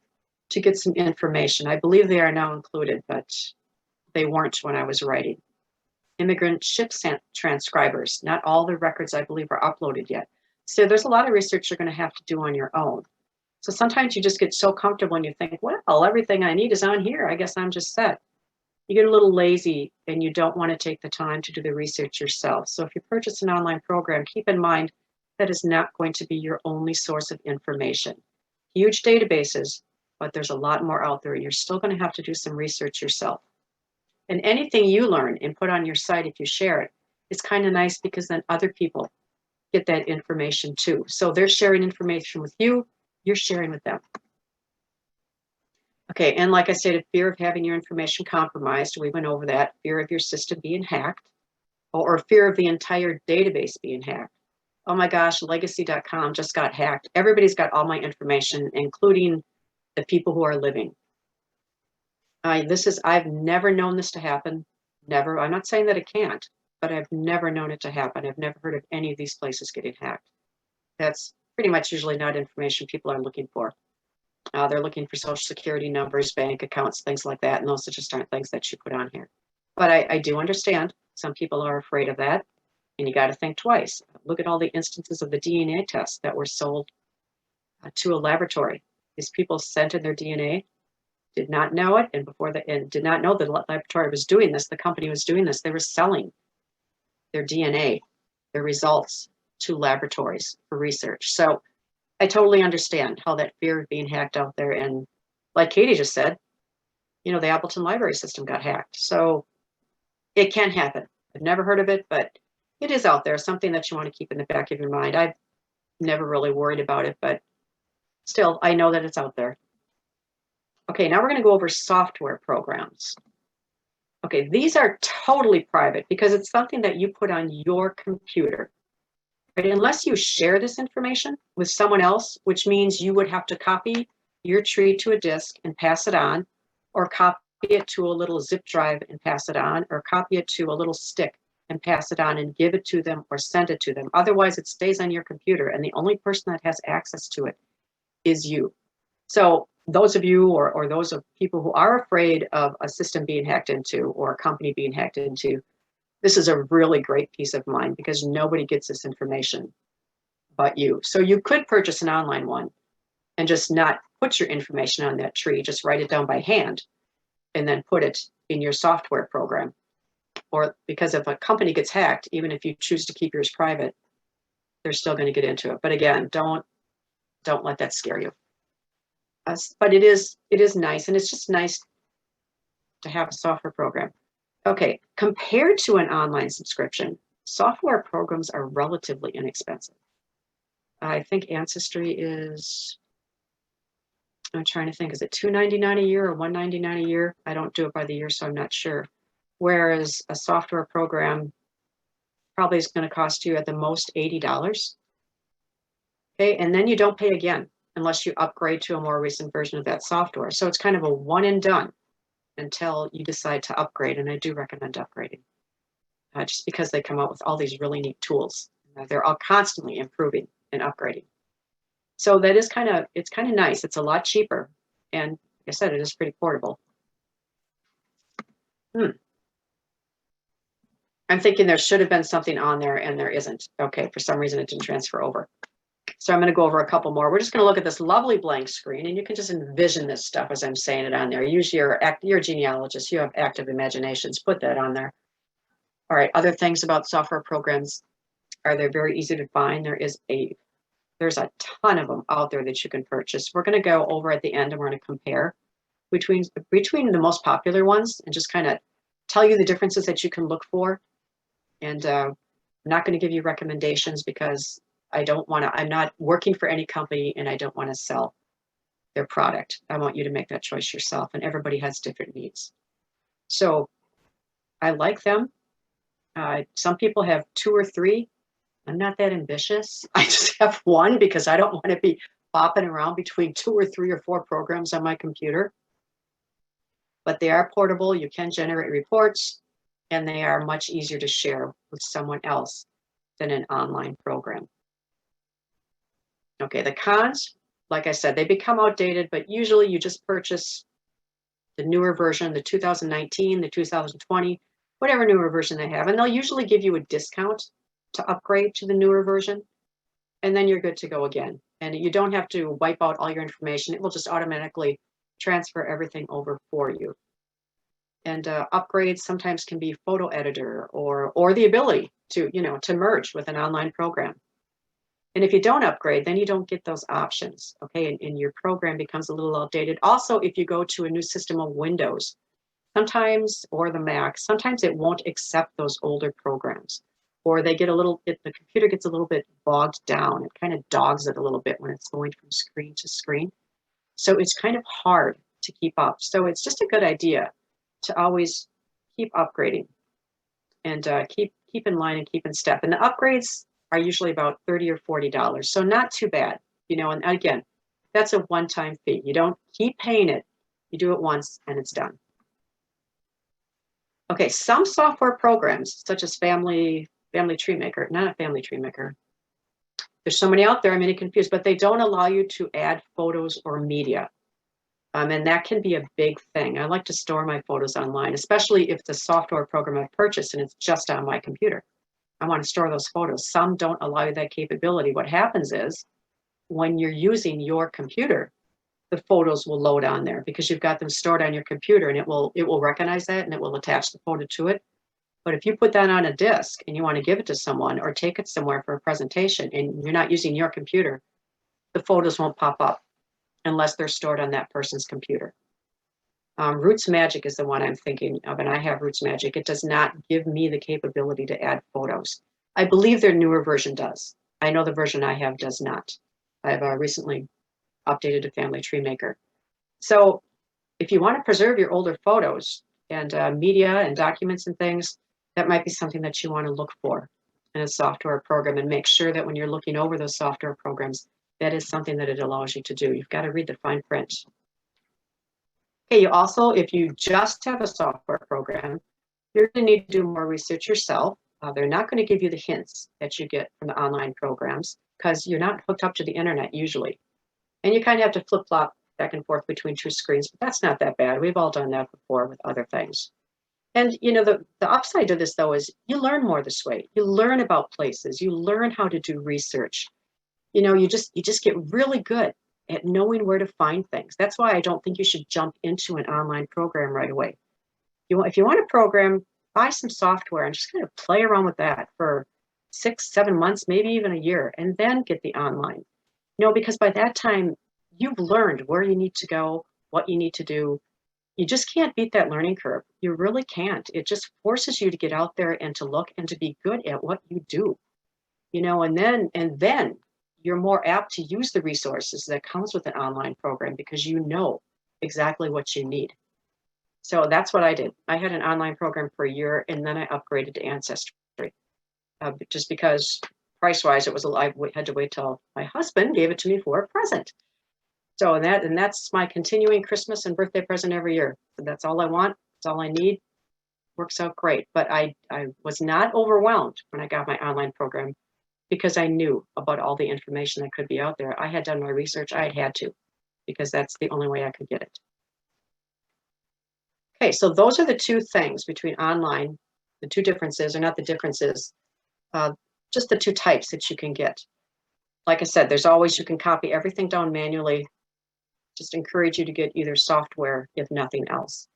to get some information. I believe they are now included, but they weren't when I was writing. Immigrant ship transcribers, not all the records I believe are uploaded yet. So there's a lot of research you're going to have to do on your own. So sometimes you just get so comfortable and you think, well, everything I need is on here. I guess I'm just set. You get a little lazy and you don't want to take the time to do the research yourself. So if you purchase an online program, keep in mind that is not going to be your only source of information. Huge databases, but there's a lot more out there. You're still going to have to do some research yourself. And anything you learn and put on your site, if you share it, is kind of nice because then other people get that information too. So they're sharing information with you, you're sharing with them. Okay, and like I said, fear of having your information compromised, we went over that, fear of your system being hacked, or fear of the entire database being hacked. Oh my gosh, legacy.com just got hacked. Everybody's got all my information, including the people who are living. I've never known this to happen. Never. I'm not saying that it can't, but I've never known it to happen. I've never heard of any of these places getting hacked. That's pretty much usually not information people are looking for. They're looking for social security numbers, bank accounts, things like that, and those just aren't things that you put on here. But I do understand some people are afraid of that, and you got to think twice. Look at all the instances of the DNA tests that were sold to a laboratory. These people sent in their DNA, did not know it, and did not know the laboratory was doing this, the company was doing this. They were selling their DNA, their results to laboratories for research. So I totally understand how that fear of being hacked out there. And like Katie just said, the Appleton library system got hacked. So it can happen. I've never heard of it, but it is out there, something that you want to keep in the back of your mind. I've never really worried about it, but still, I know that it's out there. Okay, now we're going to go over software programs. Okay, these are totally private because it's something that you put on your computer. Right? Unless you share this information with someone else, which means you would have to copy your tree to a disk and pass it on, or copy it to a little zip drive and pass it on, or copy it to a little stick and pass it on and give it to them or send it to them. Otherwise, it stays on your computer, and the only person that has access to it is you. So those of you or those of people who are afraid of a system being hacked into or a company being hacked into, this is a really great peace of mind because nobody gets this information but you. So you could purchase an online one and just not put your information on that tree, just write it down by hand and then put it in your software program. Or because if a company gets hacked, even if you choose to keep yours private, they're still going to get into it. But again, don't let that scare you. But it is nice, and it's just nice to have a software program. Okay, compared to an online subscription, software programs are relatively inexpensive. I think Ancestry is, I'm trying to think, is it $2.99 a year or $1.99 a year? I don't do it by the year, so I'm not sure. Whereas a software program probably is going to cost you at the most $80. Okay, and then you don't pay again unless you upgrade to a more recent version of that software. So it's kind of a one and done until you decide to upgrade, and I do recommend upgrading just because they come out with all these really neat tools. They're all constantly improving and upgrading. So that is it's kind of nice. It's a lot cheaper, and like I said, it is pretty portable. I'm thinking there should have been something on there, and there isn't. Okay, for some reason it didn't transfer over. So I'm going to go over a couple more. We're just going to look at this lovely blank screen, and you can just envision this stuff as I'm saying it on there. Use you're a genealogist, you have active imaginations, put that on there. All right, other things about software programs are they're very easy to find. There's a ton of them out there that you can purchase. We're going to go over at the end, and we're going to compare between the most popular ones and just kind of tell you the differences that you can look for. And I'm not going to give you recommendations because I'm not working for any company and I don't want to sell their product. I want you to make that choice yourself, and everybody has different needs. So I like them. Some people have 2 or 3. I'm not that ambitious. I just have 1 because I don't want to be bopping around between 2 or 3 or 4 programs on my computer. But they are portable. You can generate reports, and they are much easier to share with someone else than an online program. Okay, the cons, like I said, they become outdated, but usually you just purchase the newer version, the 2019, the 2020, whatever newer version they have. And they'll usually give you a discount to upgrade to the newer version. And then you're good to go again. And you don't have to wipe out all your information. It will just automatically transfer everything over for you. And upgrades sometimes can be photo editor or the ability to, to merge with an online program. And if you don't upgrade, then you don't get those options, okay? And your program becomes a little outdated. Also, if you go to a new system of Windows, sometimes, or the Mac, sometimes it won't accept those older programs. Or they get the computer gets a little bit bogged down. It kind of dogs it a little bit when it's going from screen to screen. So it's kind of hard to keep up. So it's just a good idea to always keep upgrading and keep in line and keep in step. And the upgrades are usually about $30 or $40. So not too bad, and again, that's a one-time fee. You don't keep paying it. You do it once and it's done. Okay, some software programs, such as Family Tree Maker, not a Family Tree Maker. There's so many out there, I'm getting confused, but they don't allow you to add photos or media. And that can be a big thing. I like to store my photos online, especially if the software program I've purchased and it's just on my computer. I want to store those photos. Some don't allow you that capability. What happens is when you're using your computer, the photos will load on there because you've got them stored on your computer, and it will recognize that and it will attach the photo to it. But if you put that on a disk and you want to give it to someone or take it somewhere for a presentation and you're not using your computer, the photos won't pop up unless they're stored on that person's computer. Roots Magic is the one I'm thinking of, and I have Roots Magic. It does not give me the capability to add photos. I believe their newer version does. I know the version I have does not. I've recently updated to Family Tree Maker. So if you want to preserve your older photos and media and documents and things, that might be something that you want to look for in a software program, and make sure that when you're looking over those software programs, that is something that it allows you to do. You've got to read the fine print. Okay, you also, if you just have a software program, you're going to need to do more research yourself. They're not going to give you the hints that you get from the online programs because you're not hooked up to the internet usually. And you kind of have to flip-flop back and forth between 2 screens, but that's not that bad. We've all done that before with other things. And the upside to this, though, is you learn more this way. You learn about places. You learn how to do research. You just get really good at knowing where to find things. That's why I don't think you should jump into an online program right away. If you want a program, buy some software and just kind of play around with that for 6, 7 months, maybe even a year, and then get the online. Because by that time, you've learned where you need to go, what you need to do. You just can't beat that learning curve. You really can't. It just forces you to get out there and to look and to be good at what you do. And then you're more apt to use the resources that comes with an online program because you know exactly what you need. So that's what I did. I had an online program for a year, and then I upgraded to Ancestry, just because price-wise, I had to wait till my husband gave it to me for a present. So that's my continuing Christmas and birthday present every year. So that's all I want. That's all I need. Works out great. But I was not overwhelmed when I got my online program because I knew about all the information that could be out there. I had done my research. I had to, because that's the only way I could get it. Okay, so those are the 2 things between online, the 2 differences, or not the differences, just the 2 types that you can get. Like I said, you can copy everything down manually. Just encourage you to get either software, if nothing else.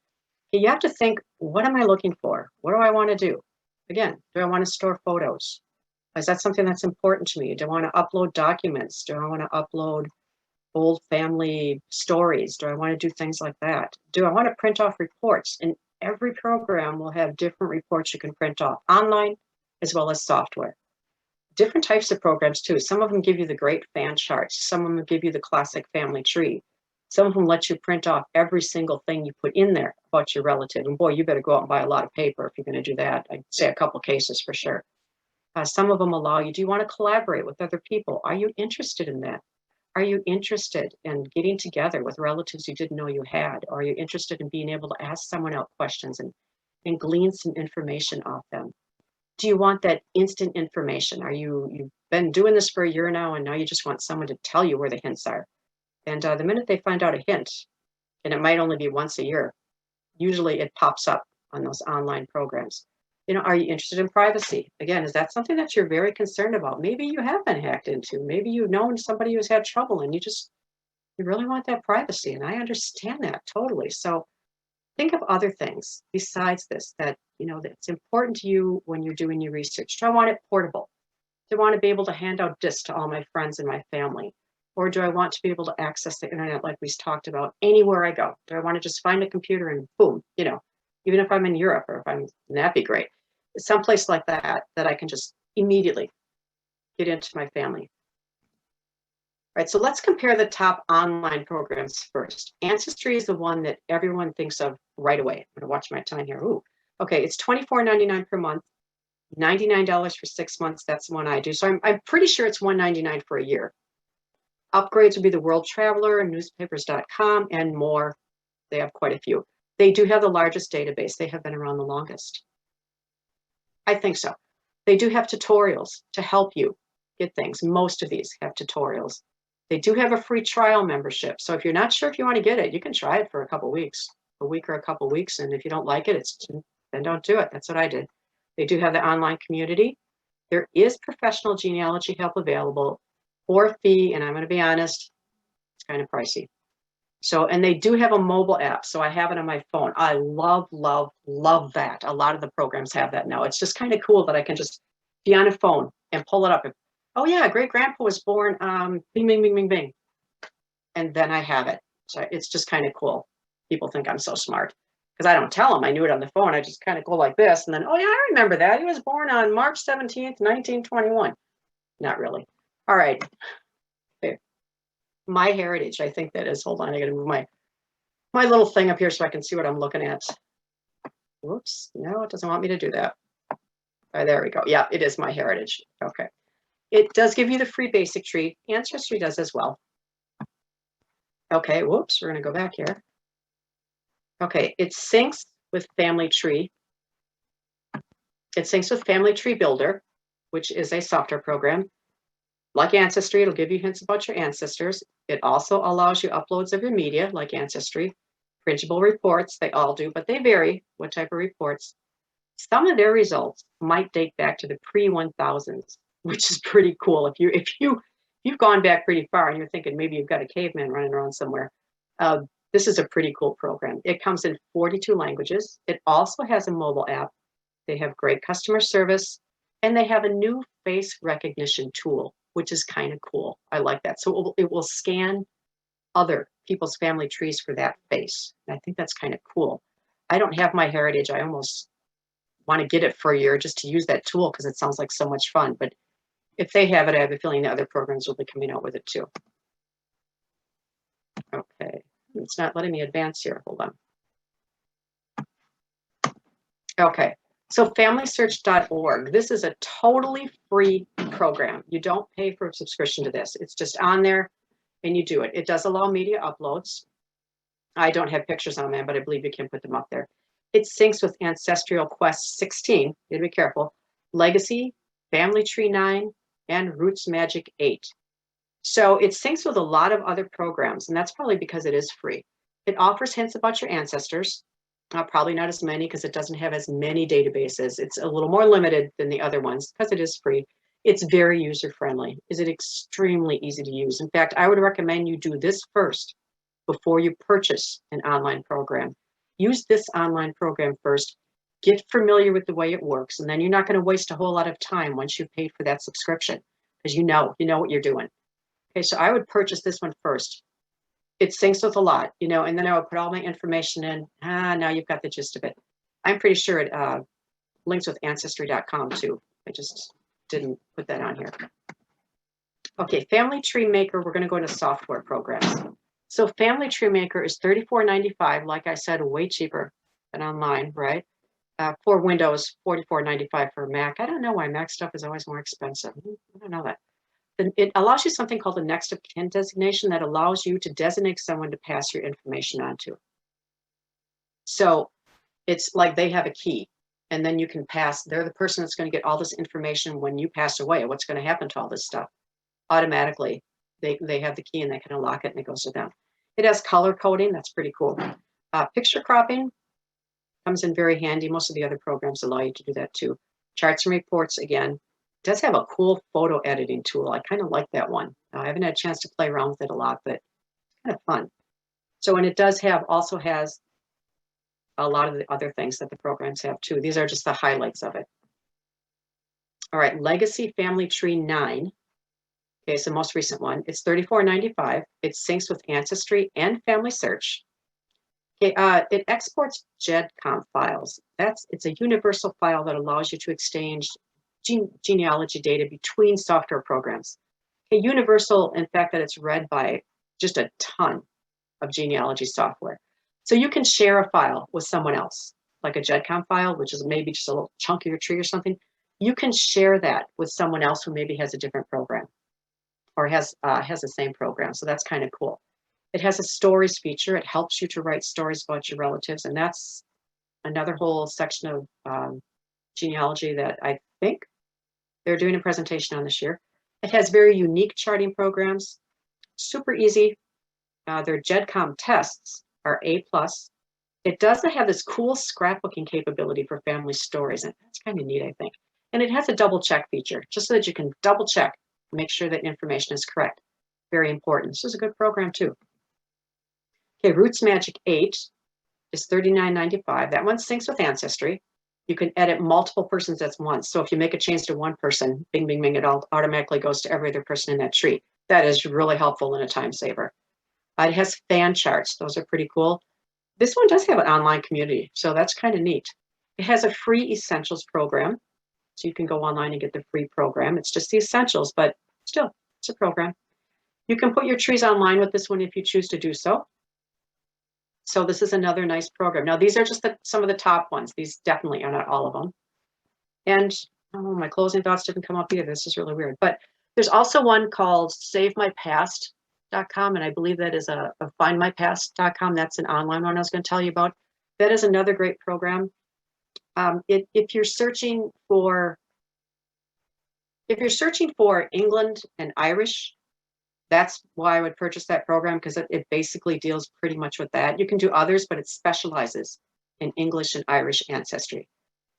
Okay, you have to think, what am I looking for? What do I want to do? Again, do I want to store photos? Is that something that's important to me? Do I want to upload documents? Do I want to upload old family stories? Do I want to do things like that? Do I want to print off reports? And every program will have different reports you can print off online as well as software. Different types of programs too. Some of them give you the great fan charts. Some of them give you the classic family tree. Some of them let you print off every single thing you put in there about your relative. And boy, you better go out and buy a lot of paper if you're going to do that. I'd say a couple cases for sure. Some of them allow you, do you want to collaborate with other people? Are you interested in that? Are you interested in getting together with relatives you didn't know you had? Or are you interested in being able to ask someone else questions and glean some information off them? Do you want that instant information? You've been doing this for a year now, and now you just want someone to tell you where the hints are? And the minute they find out a hint, and it might only be once a year, usually it pops up on those online programs. Are you interested in privacy? Again, is that something that you're very concerned about? Maybe you have been hacked into. Maybe you've known somebody who's had trouble and you really want that privacy. And I understand that totally. So think of other things besides this that's important to you when you're doing your research. Do I want it portable? Do I want to be able to hand out discs to all my friends and my family? Or do I want to be able to access the internet like we talked about anywhere I go? Do I want to just find a computer and boom, even if I'm in Europe that'd be great. Someplace like that I can just immediately get into my family. All right, so let's compare the top online programs first. Ancestry is the one that everyone thinks of right away. I'm going to watch my time here. Ooh, okay, it's $24.99 per month, $99 for 6 months. That's the one I do. So I'm pretty sure it's $199 for a year. Upgrades would be the World Traveler, newspapers.com, and more. They have quite a few. They do have the largest database. They have been around the longest. I think so. They do have tutorials to help you get things. Most of these have tutorials. They do have a free trial membership. So if you're not sure if you want to get it, you can try it for a week or a couple weeks. And if you don't like it, then don't do it. That's what I did. They do have the online community. There is professional genealogy help available for a fee. And I'm going to be honest, it's kind of pricey. So, and they do have a mobile app. So I have it on my phone. I love, love, love that. A lot of the programs have that now. It's just kind of cool that I can just be on a phone and pull it up. Oh yeah, great grandpa was born, bing, bing, bing, bing, bing. And then I have it. So it's just kind of cool. People think I'm so smart because I don't tell them I knew it on the phone. I just kind of go like this. And then, oh yeah, I remember that. He was born on March 17th, 1921. Not really. All right. MyHeritage, I think that is. Hold on, I got to move my little thing up here so I can see what I'm looking at. Whoops, no, it doesn't want me to do that. All right, there we go. Yeah, it is MyHeritage. Okay. It does give you the free basic tree. Ancestry does as well. Okay, whoops, we're going to go back here. Okay, it syncs with Family Tree. It syncs with Family Tree Builder, which is a software program. Like Ancestry, it'll give you hints about your ancestors. It also allows you uploads of your media, like Ancestry. Printable reports, they all do, but they vary what type of reports. Some of their results might date back to the pre-1000s, which is pretty cool. If you've gone back pretty far and you're thinking maybe you've got a caveman running around somewhere, this is a pretty cool program. It comes in 42 languages. It also has a mobile app. They have great customer service, and they have a new face recognition tool, which is kind of cool. I like that. So it will scan other people's family trees for that face. And I think that's kind of cool. I don't have MyHeritage. I almost want to get it for a year just to use that tool because it sounds like so much fun. But if they have it, I have a feeling the other programs will be coming out with it too. Okay, it's not letting me advance here. Hold on. Okay. So FamilySearch.org, this is a totally free program. You don't pay for a subscription to this. It's just on there and you do it. It does allow media uploads. I don't have pictures on there, but I believe you can put them up there. It syncs with Ancestral Quest 16, you gotta be careful, Legacy, Family Tree 9, and Roots Magic 8. So it syncs with a lot of other programs, and that's probably because it is free. It offers hints about your ancestors. Probably not as many because it doesn't have as many databases. It's a little more limited than the other ones because it is free. It's very user-friendly. Is it extremely easy to use? In fact, I would recommend you do this first before you purchase an online program. Use this online program first. Get familiar with the way it works, and then you're not going to waste a whole lot of time once you've paid for that subscription because you know what you're doing. Okay, so I would purchase this one first. It syncs with a lot, and then I would put all my information in. Now you've got the gist of it. I'm pretty sure it links with Ancestry.com too. I just didn't put that on here. Okay, Family Tree Maker, we're going to go into software programs. So Family Tree Maker is $34.95. Like I said, way cheaper than online, right? For Windows, $44.95 for Mac. I don't know why Mac stuff is always more expensive. I don't know that. It allows you something called the next of kin designation that allows you to designate someone to pass your information on to. So it's like they have a key, and then you can pass, they're the person that's going to get all this information when you pass away. What's going to happen to all this stuff? Automatically, they have the key and they can unlock it and it goes to them. It has color coding. That's pretty cool. Picture cropping comes in very handy. Most of the other programs allow you to do that too. Charts and reports, again, does have a cool photo editing tool. I kind of like that one. I haven't had a chance to play around with it a lot, but it's kind of fun. So, and it does have, also has a lot of the other things that the programs have too. These are just the highlights of it. All right, Legacy Family Tree 9. Okay, so most recent one. It's $34.95. It syncs with Ancestry and Family Search. Okay, it exports GEDCOM files. It's a universal file that allows you to exchange genealogy data between software programs. Okay, universal, in fact, that it's read by just a ton of genealogy software. So you can share a file with someone else, like a GEDCOM file, which is maybe just a little chunk of your tree or something. You can share that with someone else who maybe has a different program or has the same program. So that's kind of cool. It has a stories feature. It helps you to write stories about your relatives. And that's another whole section of genealogy that I think they're doing a presentation on this year. It has very unique charting programs, super easy. Their GEDCOM tests are A+. It doesn't have this cool scrapbooking capability for family stories, and that's kind of neat, I think. And it has a double check feature, just so that you can double check, make sure that information is correct. Very important. This is a good program too. Okay, Roots Magic 8 is $39.95. That one syncs with Ancestry. You can edit multiple persons at once. So if you make a change to one person, bing, bing, bing, it all automatically goes to every other person in that tree. That is really helpful and a time saver. It has fan charts. Those are pretty cool. This one does have an online community, so that's kind of neat. It has a free essentials program. So you can go online and get the free program. It's just the essentials, but still, it's a program. You can put your trees online with this one if you choose to do so. So this is another nice program. Now, these are just some of the top ones. These definitely are not all of them. And oh, my closing thoughts didn't come up either. This is really weird. But there's also one called SaveMyPast.com, and I believe that is a FindMyPast.com. That's an online one I was going to tell you about. That is another great program. If you're searching for England and Irish, that's why I would purchase that program, because it basically deals pretty much with that. You can do others, but it specializes in English and Irish ancestry.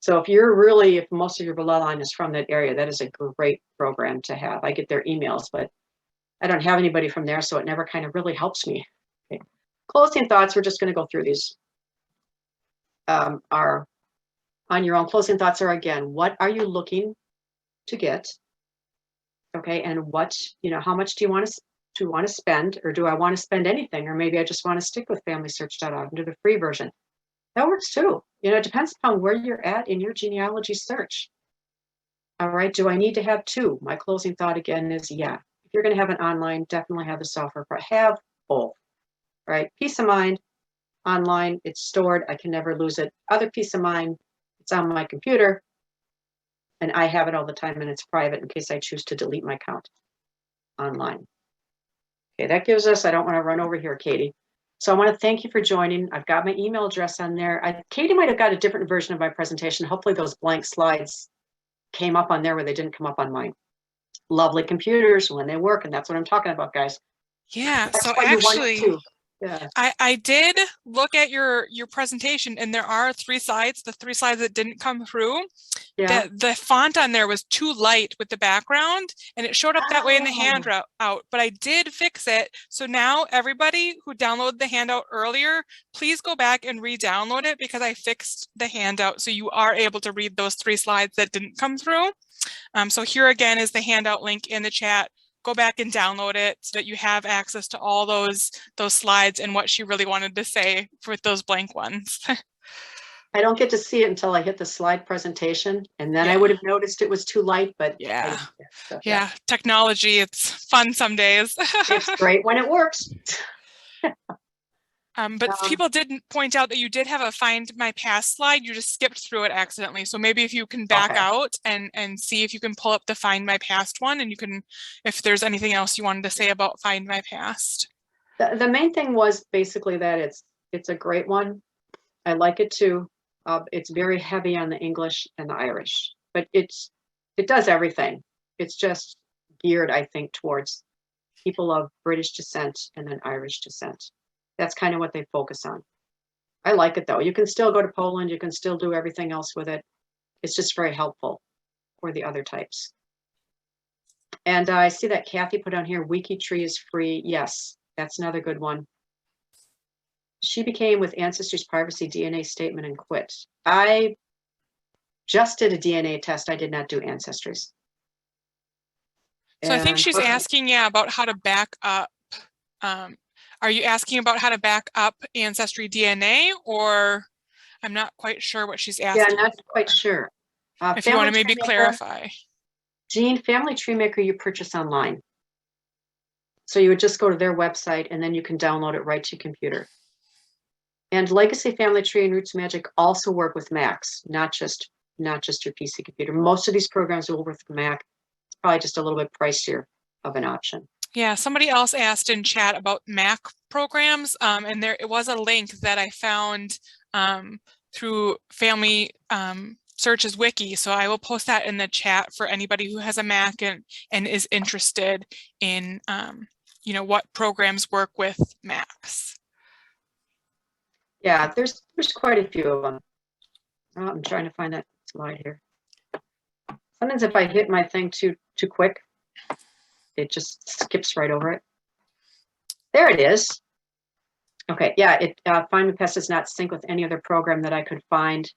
So if most of your bloodline is from that area, that is a great program to have. I get their emails, but I don't have anybody from there, so it never kind of really helps me. Okay. Closing thoughts, we're just going to go through these. Are on your own. Closing thoughts are, again, what are you looking to get? Okay, and how much do you want to spend, or do I want to spend anything, or maybe I just want to stick with FamilySearch.org and do the free version? That works too. It depends upon where you're at in your genealogy search. All right, do I need to have two? My closing thought again is, yeah. If you're going to have an online, definitely have the software, but have both. All right, peace of mind. Online, it's stored. I can never lose it. Other peace of mind, it's on my computer, and I have it all the time, and it's private in case I choose to delete my account online. Okay, that gives us, I don't want to run over here, Katie. So I want to thank you for joining. I've got my email address on there. Katie might have got a different version of my presentation. Hopefully those blank slides came up on there where they didn't come up on mine. Lovely computers when they work, and that's what I'm talking about, guys. Yeah, That's so why you want it actually, too. Yeah. I did look at your presentation, and there are 3 slides, the 3 slides that didn't come through. Yeah. The font on there was too light with the background, and it showed up that way in the handout, but I did fix it. So now everybody who downloaded the handout earlier, please go back and re-download it, because I fixed the handout so you are able to read those 3 slides that didn't come through. So here again is the handout link in the chat. Go back and download it so that you have access to all those slides and what she really wanted to say with those blank ones. I don't get to see it until I hit the slide presentation, and then Yeah. I would have noticed it was too light, but yeah. So, yeah, technology, it's fun some days. It's great when it works. But people did point out that you did have a Find My Past slide. You just skipped through it accidentally. So maybe if you can back Okay. out and see if you can pull up the Find My Past one, and you can, if there's anything else you wanted to say about Find My Past. The main thing was basically that it's a great one. I like it too. It's very heavy on the English and the Irish, but it does everything. It's just geared, I think, towards people of British descent and then Irish descent. That's kind of what they focus on. I like it though. You can still go to Poland. You can still do everything else with it. It's just very helpful for the other types. And I see that Kathy put on here, WikiTree is free. Yes, that's another good one. She became with Ancestry's privacy DNA statement and quit. I just did a DNA test. I did not do Ancestry's. So I think she's asking, yeah, about how to back up. Are you asking about how to back up Ancestry DNA, or I'm not quite sure what she's asking? Yeah, I'm not quite sure. If you want to maybe clarify. Jean, Family Tree Maker you purchase online. So you would just go to their website and then you can download it right to your computer. And Legacy Family Tree and Roots Magic also work with Macs, not just your PC computer. Most of these programs will work with Mac. It's probably just a little bit pricier of an option. Yeah, somebody else asked in chat about Mac programs, and there it was a link that I found through Family Searches Wiki. So I will post that in the chat for anybody who has a Mac and is interested in what programs work with Macs. Yeah, there's quite a few of them. Oh, I'm trying to find that slide here. Sometimes if I hit my thing too quick, it just skips right over it. There it is. Okay, yeah, Find My Past does not sync with any other program that I could find.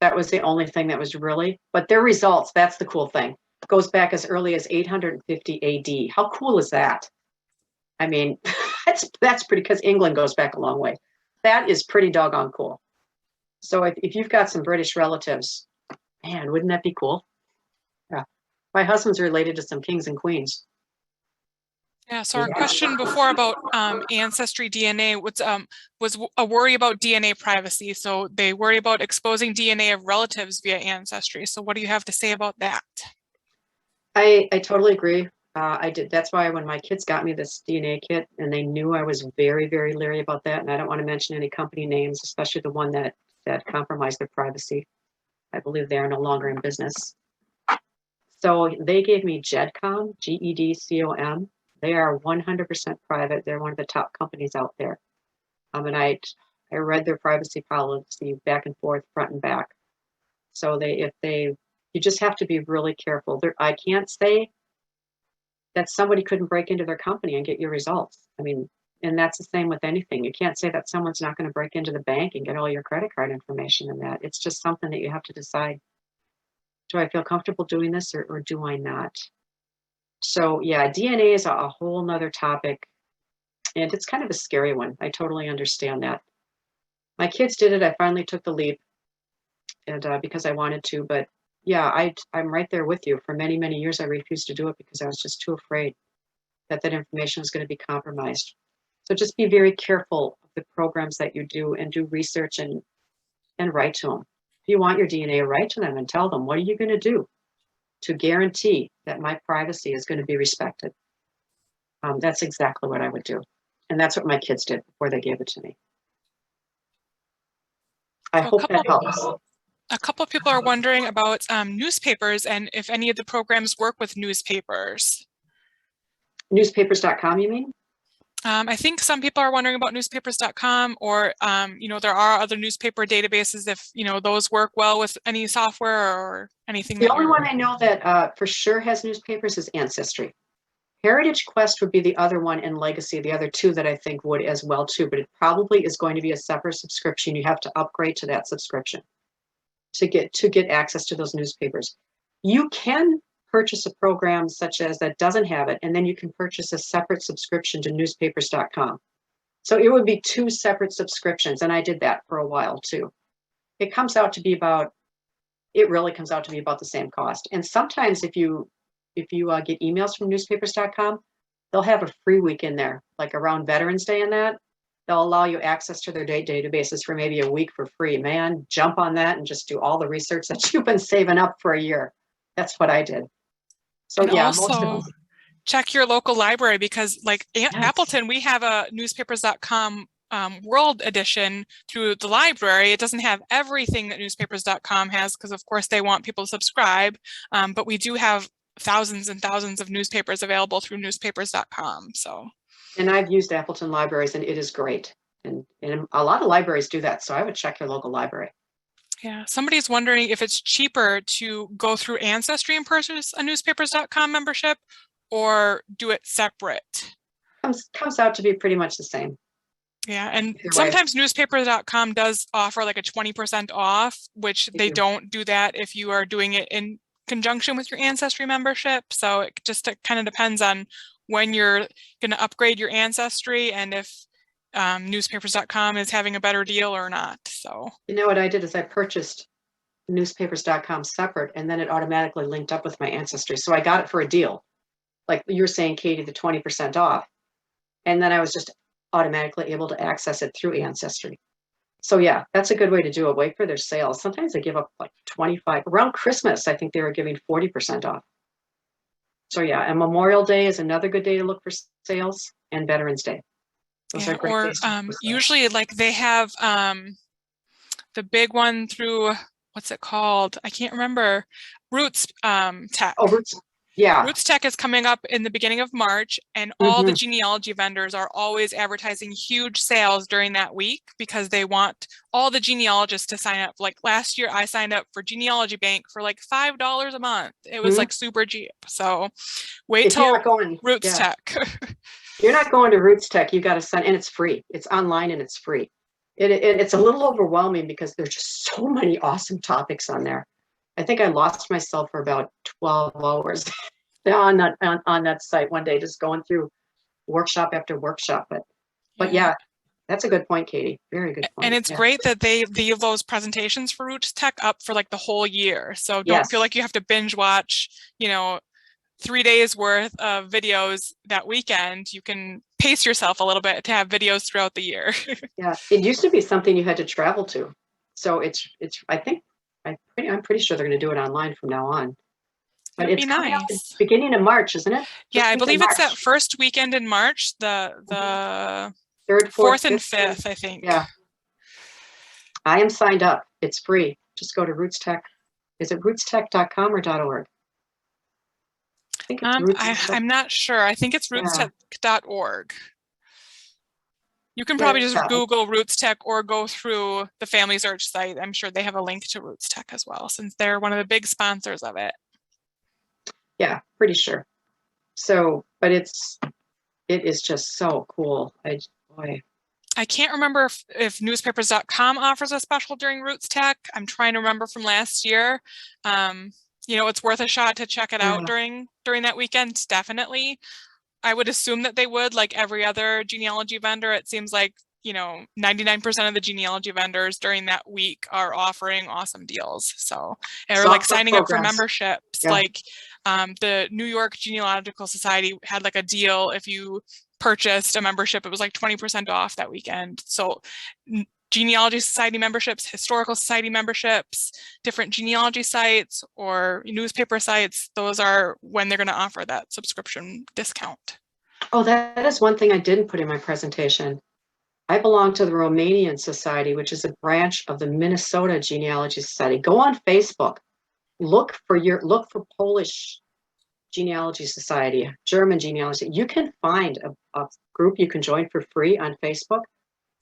That was the only thing that was really, but their results, that's the cool thing. It goes back as early as 850 AD. How cool is that? I mean, that's pretty, because England goes back a long way. That is pretty doggone cool. So if you've got some British relatives, man, wouldn't that be cool? Yeah. My husband's related to some kings and queens. Yeah, so our question before about Ancestry DNA was a worry about DNA privacy. So they worry about exposing DNA of relatives via Ancestry. So what do you have to say about that? I totally agree. I did. That's why when my kids got me this DNA kit, and they knew I was very, very leery about that, and I don't want to mention any company names, especially the one that compromised their privacy. I believe they are no longer in business. So they gave me GEDCOM, GEDCOM. They are 100% private. They're one of the top companies out there. And I read their privacy policy back and forth, front and back. So you just have to be really careful. I can't say that somebody couldn't break into their company and get your results. I mean, and that's the same with anything. You can't say that someone's not going to break into the bank and get all your credit card information and that. It's just something that you have to decide. Do I feel comfortable doing this or do I not? So yeah, DNA is a whole nother topic, and it's kind of a scary one. I totally understand that. My kids did it. I finally took the leap, and because I wanted to. But yeah, I'm right there with you. For many, many years, I refused to do it because I was just too afraid that information was going to be compromised. So just be very careful of the programs that you do, and do research and write to them. If you want your DNA, write to them and tell them, what are you going to do to guarantee that my privacy is going to be respected? That's exactly what I would do. And that's what my kids did before they gave it to me. I hope that helps. A couple of people are wondering about newspapers and if any of the programs work with newspapers. Newspapers.com, you mean? I think some people are wondering about newspapers.com, or, there are other newspaper databases if, those work well with any software or anything. The only one I know that for sure has newspapers is Ancestry. Heritage Quest would be the other one, and Legacy, the other two that I think would as well too, but it probably is going to be a separate subscription. You have to upgrade to that subscription to get access to those newspapers. You can purchase a program such as that doesn't have it, and then you can purchase a separate subscription to newspapers.com. So it would be two separate subscriptions, and I did that for a while too. It really comes out to be about the same cost. And sometimes if you get emails from newspapers.com, they'll have a free week in there, like around Veterans Day and that. They'll allow you access to their databases for maybe a week for free. Man, jump on that and just do all the research that you've been saving up for a year. That's what I did. So And yeah, most of also them. check your local library, because like Yes. Appleton, we have a newspapers.com World Edition through the library. It doesn't have everything that newspapers.com has, because of course they want people to subscribe, but we do have thousands and thousands of newspapers available through newspapers.com. So, And I've used Appleton libraries and it is great. And a lot of libraries do that. So I would check your local library. yeah, somebody's wondering if it's cheaper to go through Ancestry and purchase a newspapers.com membership or do it separate. Comes out to be pretty much the same. Yeah, and Either way. sometimes newspaper.com does offer like a 20% off, which they don't do that if you are doing it in conjunction with your Ancestry membership. So it just kind of depends on when you're going to upgrade your Ancestry and if newspapers.com is having a better deal or not. So You know what I did is I purchased newspapers.com separate, and then it automatically linked up with my Ancestry. So I got it for a deal. Like you're saying, Katie, the 20% off. And then I was just automatically able to access it through Ancestry. So yeah, that's a good way to do it. Wait for their sales. Sometimes they give up like 25. Around Christmas, I think they were giving 40% off. So yeah, and Memorial Day is another good day to look for sales, and Veterans Day. Those yeah, are great or days to look for sales. usually like they have the big one through, what's it called? I can't remember. Roots Tech. Oh, Roots. Yeah. Roots Tech is coming up in the beginning of March, and all the genealogy vendors are always advertising huge sales during that week because they want all the genealogists to sign up. Like last year, I signed up for Genealogy Bank for like $5 a month. It was like super cheap. So wait till Roots Tech. You're not going to Roots Tech. You got to sign, and it's free. It's online and it's free. It's a little overwhelming because there's just so many awesome topics on there. I think I lost myself for about 12 hours on that site one day, just going through workshop after workshop. But yeah, that's a good point, Katie. Very good point. And it's great that they leave those presentations for Roots Tech up for like the whole year. So don't feel like you have to binge watch, 3 days worth of videos that weekend. You can pace yourself a little bit to have videos throughout the year. Yeah, it used to be something you had to travel to. So I'm pretty sure they're going to do it online from now on. But It'd it's be coming up nice. beginning of March, isn't it? Yeah, I believe it's that first weekend in March, the third, fourth, and fifth, I think. Yeah. I am signed up. It's free. Just go to Roots Tech. Is it rootstech.com or .org? I think it's I'm not sure. I think it's rootstech.org. You can probably just Google Roots Tech or go through the Family Search site. I'm sure they have a link to Roots Tech as well, since they're one of the big sponsors of it. Yeah, pretty sure. So, but it is just so cool. I can't remember if newspapers.com offers a special during Roots Tech. I'm trying to remember from last year. It's worth a shot to check it out during that weekend, definitely. I would assume that they would, like every other genealogy vendor. It seems like, 99% of the genealogy vendors during that week are offering awesome deals. So, or like signing up for memberships, like the New York Genealogical Society had like a deal. If you purchased a membership, it was like 20% off that weekend. So Genealogy Society memberships, Historical Society memberships, different genealogy sites or newspaper sites, those are when they're going to offer that subscription discount. Oh, that is one thing I didn't put in my presentation. I belong to the Romanian Society, which is a branch of the Minnesota Genealogy Society. Go on Facebook, look for Polish Genealogy Society, German Genealogy. You can find a group you can join for free on Facebook.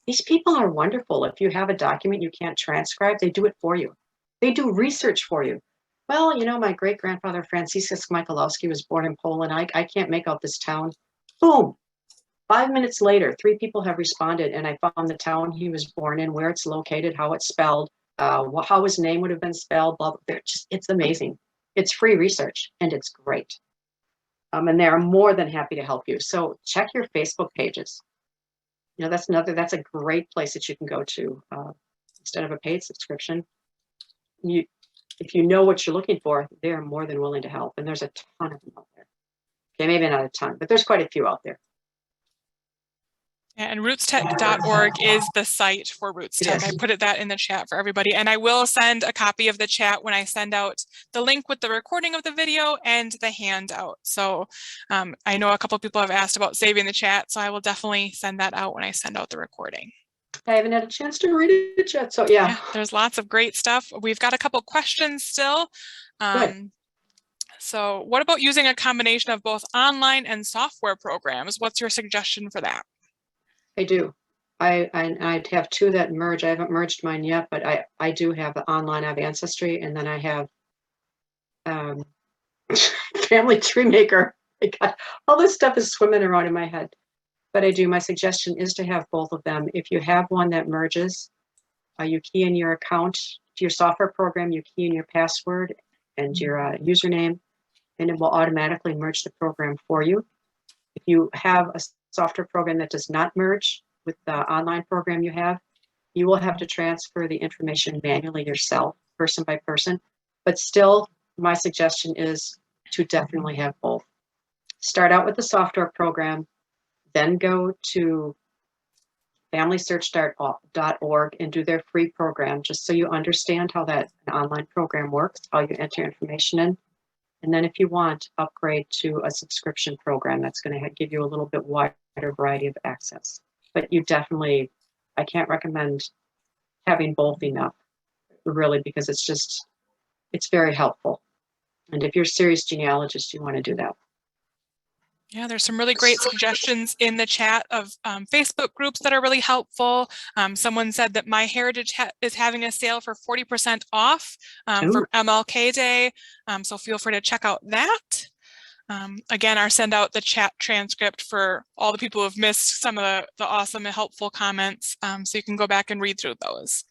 These people are wonderful. If you have a document you can't transcribe, they do it for you. They do research for you. Well, my great-grandfather Franciszek Michalowski was born in Poland. I can't make out this town. Boom. 5 minutes later, 3 people have responded, and I found the town he was born in, where it's located, how it's spelled, how his name would have been spelled. Blah, blah. It's amazing. It's free research, and it's great. And they're more than happy to help you. So check your Facebook pages. That's a great place that you can go to instead of a paid subscription. If you know what you're looking for, they're more than willing to help. And there's a ton of them out there. Okay, maybe not a ton, but there's quite a few out there. And rootstech.org is the site for RootsTech. I put that in the chat for everybody. And I will send a copy of the chat when I send out the link with the recording of the video and the handout. So I know a couple of people have asked about saving the chat, so I will definitely send that out when I send out the recording. I haven't had a chance to read it yet, so yeah. There's lots of great stuff. We've got a couple questions still. Good. So what about using a combination of both online and software programs? What's your suggestion for that? I do. I have two that merge. I haven't merged mine yet, but I do have the online. I have Ancestry, and then I have Family Tree Maker. All this stuff is swimming around in my head. But I do. My suggestion is to have both of them. If you have one that merges, you key in your account to your software program, you key in your password and your username, and it will automatically merge the program for you. If you have a software program that does not merge with the online program you have, you will have to transfer the information manually yourself, person by person. But still, my suggestion is to definitely have both. Start out with the software program, then go to FamilySearch.org and do their free program, just so you understand how that online program works, how you enter information in. And then if you want, upgrade to a subscription program that's going to give you a little bit wider variety of access. But you definitely, I can't recommend having both enough, really, because it's very helpful. And if you're a serious genealogist, you want to do that. Yeah, there's some really great suggestions in the chat of Facebook groups that are really helpful. Someone said that MyHeritage is having a sale for 40% off for MLK Day. So feel free to check out that. Again, I'll send out the chat transcript for all the people who have missed some of the awesome and helpful comments, so you can go back and read through those.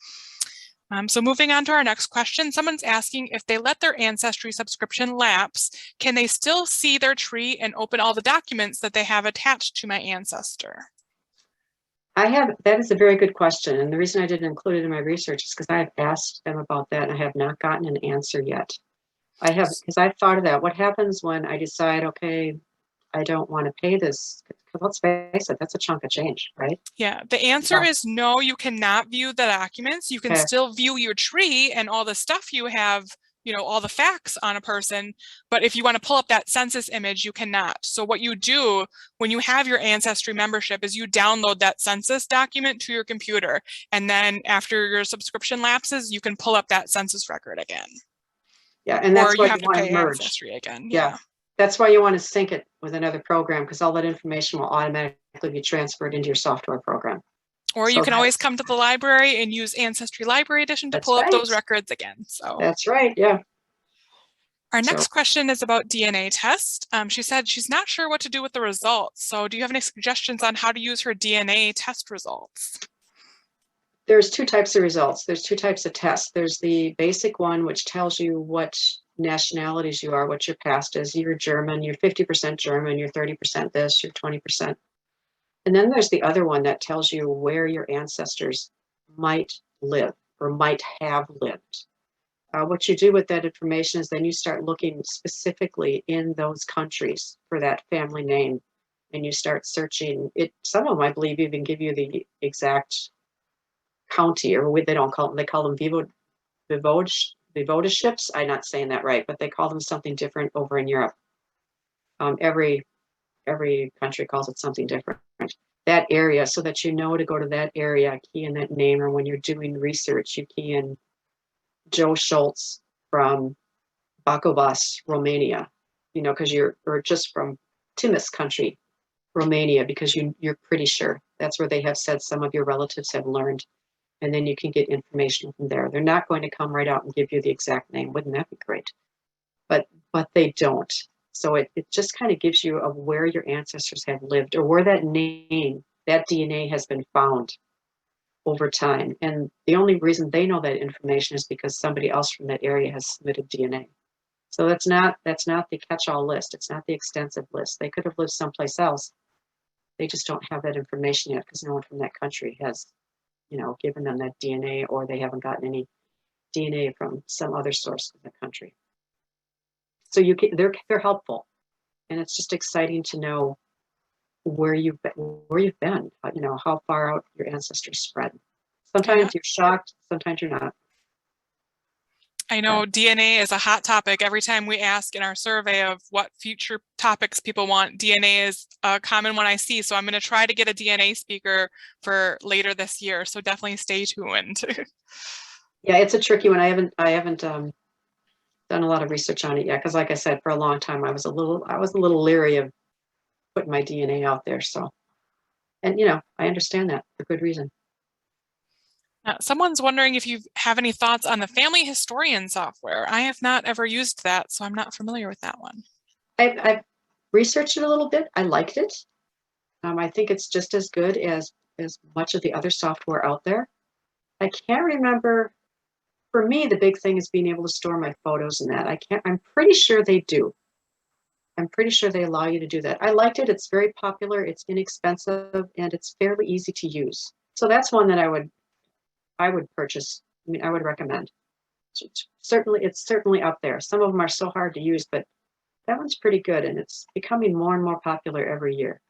So moving on to our next question, someone's asking if they let their Ancestry subscription lapse, can they still see their tree and open all the documents that they have attached to my ancestor? That is a very good question. And the reason I didn't include it in my research is because I have asked them about that and I have not gotten an answer yet. Because I've thought of that. What happens when I decide, okay, I don't want to pay this? Because let's face it, that's a chunk of change, right? Yeah, the answer is no, you cannot view the documents. You can still view your tree and all the stuff you have, you know, all the facts on a person. But if you want to pull up that census image, you cannot. So what you do when you have your Ancestry membership is you download that census document to your computer. And then after your subscription lapses, you can pull up that census record again. Yeah, and that's why you have to pay merge. Ancestry again. Yeah. That's why you want to sync it with another program, because all that information will automatically be transferred into your software program. Or you can always come to the library and use Ancestry Library Edition to pull up those records again. So that's right, yeah. Our next question is about DNA tests. She said she's not sure what to do with the results. So do you have any suggestions on how to use her DNA test results? There's two types of results. There's two types of tests. There's the basic one, which tells you what nationalities you are, what your past is. You're German, you're 50% German, you're 30% this, you're 20%. And then there's the other one that tells you where your ancestors might live or might have lived. What you do with that information is then you start looking specifically in those countries for that family name, and you start searching it. Some of them, I believe, even give you the exact county, or they don't call them, they call them voivodeships. I'm not saying that right, but they call them something different over in Europe. Every country calls it something different. That area, so that you know to go to that area, key in that name, or when you're doing research, you key in Joe Schultz from Bacovas, Romania, you know, because or just from Timis country, Romania, because you're pretty sure that's where they have said some of your relatives have learned. And then you can get information from there. They're not going to come right out and give you the exact name. Wouldn't that be great? But they don't. So it just kind of gives you of where your ancestors have lived, or where that name, that DNA has been found over time. And the only reason they know that information is because somebody else from that area has submitted DNA. So that's not the catch-all list. It's not the extensive list. They could have lived someplace else. They just don't have that information yet because no one from that country has, you know, given them that DNA, or they haven't gotten any DNA from some other source in the country. So they're helpful. And it's just exciting to know where you've been, how far out your ancestors spread. Yeah. Sometimes you're shocked, sometimes you're not. I know DNA is a hot topic. Every time we ask in our survey of what future topics people want, DNA is a common one I see. So I'm going to try to get a DNA speaker for later this year. So definitely stay tuned. Yeah, it's a tricky one. I haven't done a lot of research on it yet because, like I said, for a long time I was a little leery of putting my DNA out there. So, and I understand that for good reason. Someone's wondering if you have any thoughts on the family historian software. I have not ever used that, so I'm not familiar with that one. I've researched it a little bit. I liked it. I think it's just as good as much of the other software out there. I can't remember. For me, the big thing is being able to store my photos in that. I'm pretty sure they do. I'm pretty sure they allow you to do that. I liked it. It's very popular. It's inexpensive and it's fairly easy to use. So that's one that I would purchase. I mean, I would recommend. It's certainly up there. Some of them are so hard to use, but that one's pretty good and it's becoming more and more popular every year.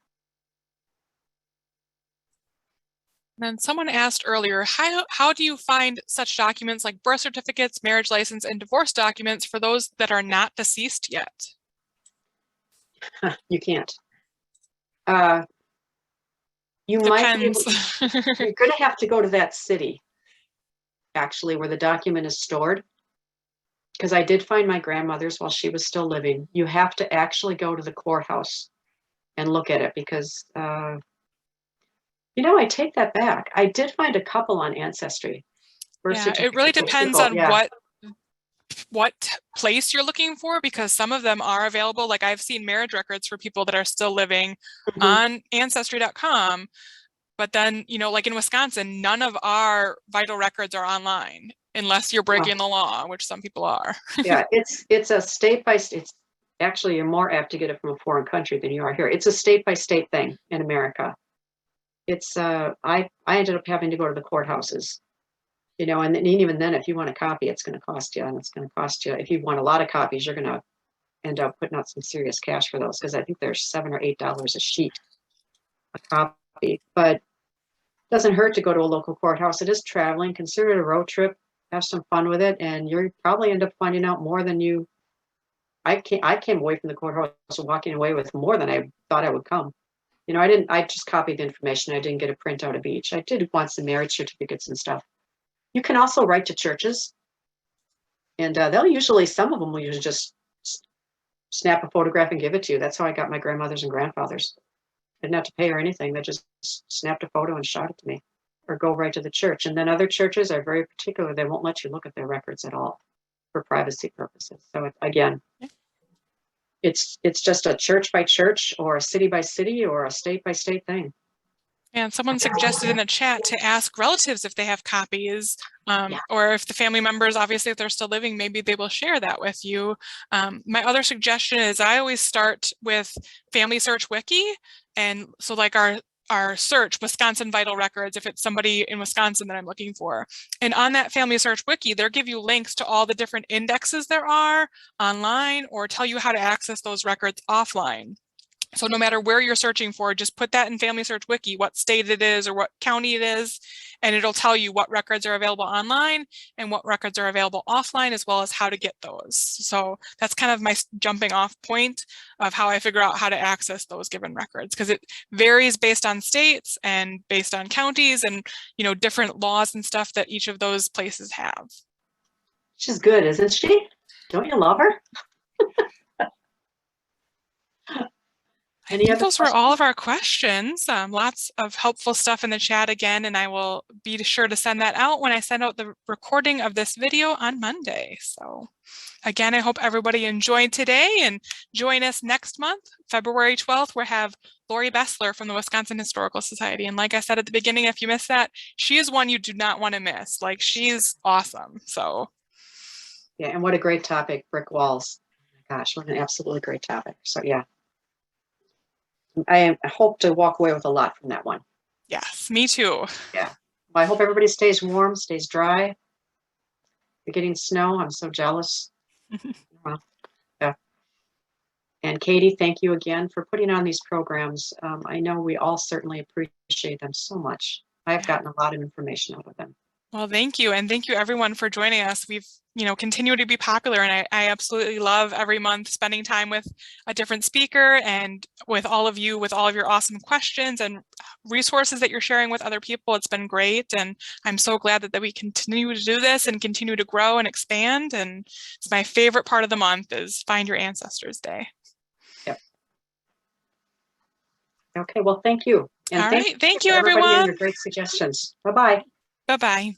And then someone asked earlier, how do you find such documents like birth certificates, marriage license, and divorce documents for those that are not deceased yet? You can't. You might be able, Depends. you're going to have to go to that city, actually, where the document is stored. Because I did find my grandmother's while she was still living. You have to actually go to the courthouse and look at it because, I take that back. I did find a couple on Ancestry. Birth Yeah, it really certificates of depends people. on Yeah. what place you're looking for, because some of them are available. Like I've seen marriage records for people that are still living on Ancestry.com, but then, like in Wisconsin, none of our vital records are online unless you're breaking the law, which some people are. Yeah, it's a state by state. It's actually, you're more apt to get it from a foreign country than you are here. It's a state by state thing in America. It's I ended up having to go to the courthouses, and then even then, if you want a copy, it's going to cost you, and it's going to cost you. If you want a lot of copies, you're going to end up putting out some serious cash for those because I think they're $7 or $8 a sheet, a copy. But it doesn't hurt to go to a local courthouse. It is traveling. Consider it a road trip. Have some fun with it, and you'll probably end up finding out more than you. I came away from the courthouse walking away with more than I thought I would come. I just copied the information. I didn't get a printout of each. I did want some marriage certificates and stuff. You can also write to churches, and some of them will usually just snap a photograph and give it to you. That's how I got my grandmothers and grandfathers. I didn't have to pay or anything. They just snapped a photo and shot it to me, or go right to the church. And then other churches are very particular. They won't let you look at their records at all for privacy purposes. So again, it's just a church by church or a city by city or a state by state thing. And someone suggested in the chat to ask relatives if they have copies, Yeah. or if the family members, obviously, if they're still living, maybe they will share that with you. My other suggestion is I always start with Family Search Wiki. And so like our search, Wisconsin Vital Records, if it's somebody in Wisconsin that I'm looking for. And on that Family Search Wiki, they'll give you links to all the different indexes there are online or tell you how to access those records offline. So no matter where you're searching for, just put that in Family Search Wiki, what state it is or what county it is, and it'll tell you what records are available online and what records are available offline, as well as how to get those. So that's kind of my jumping off point of how I figure out how to access those given records, because it varies based on states and based on counties and, different laws and stuff that each of those places have. She's good, isn't she? Don't you love her? I think those were all of our questions. Lots of helpful stuff in the chat again, and I will be sure to send that out when I send out the recording of this video on Monday. So again, I hope everybody enjoyed today and join us next month, February 12th. We'll have Lori Bessler from the Wisconsin Historical Society. And like I said at the beginning, if you missed that, she is one you do not want to miss. Like, she's awesome. So yeah, and what a great topic, brick walls. Oh my gosh, what an absolutely great topic. So yeah. I hope to walk away with a lot from that one. Yes, me too. Yeah. Well, I hope everybody stays warm, stays dry. We're getting snow. I'm so jealous. Well, yeah. And Katie, thank you again for putting on these programs. I know we all certainly appreciate them so much. I've Yeah. gotten a lot of information out of them. Well, thank you. And thank you everyone for joining us. We've, continued to be popular, and I absolutely love every month spending time with a different speaker and with all of you, with all of your awesome questions and resources that you're sharing with other people. It's been great. And I'm so glad that we continue to do this and continue to grow and expand. And it's my favorite part of the month is Find Your Ancestors Day. Yep. Okay, well, thank you. And All thank right. Thank you you, to everybody and everyone. your great suggestions. Bye-bye. Bye-bye.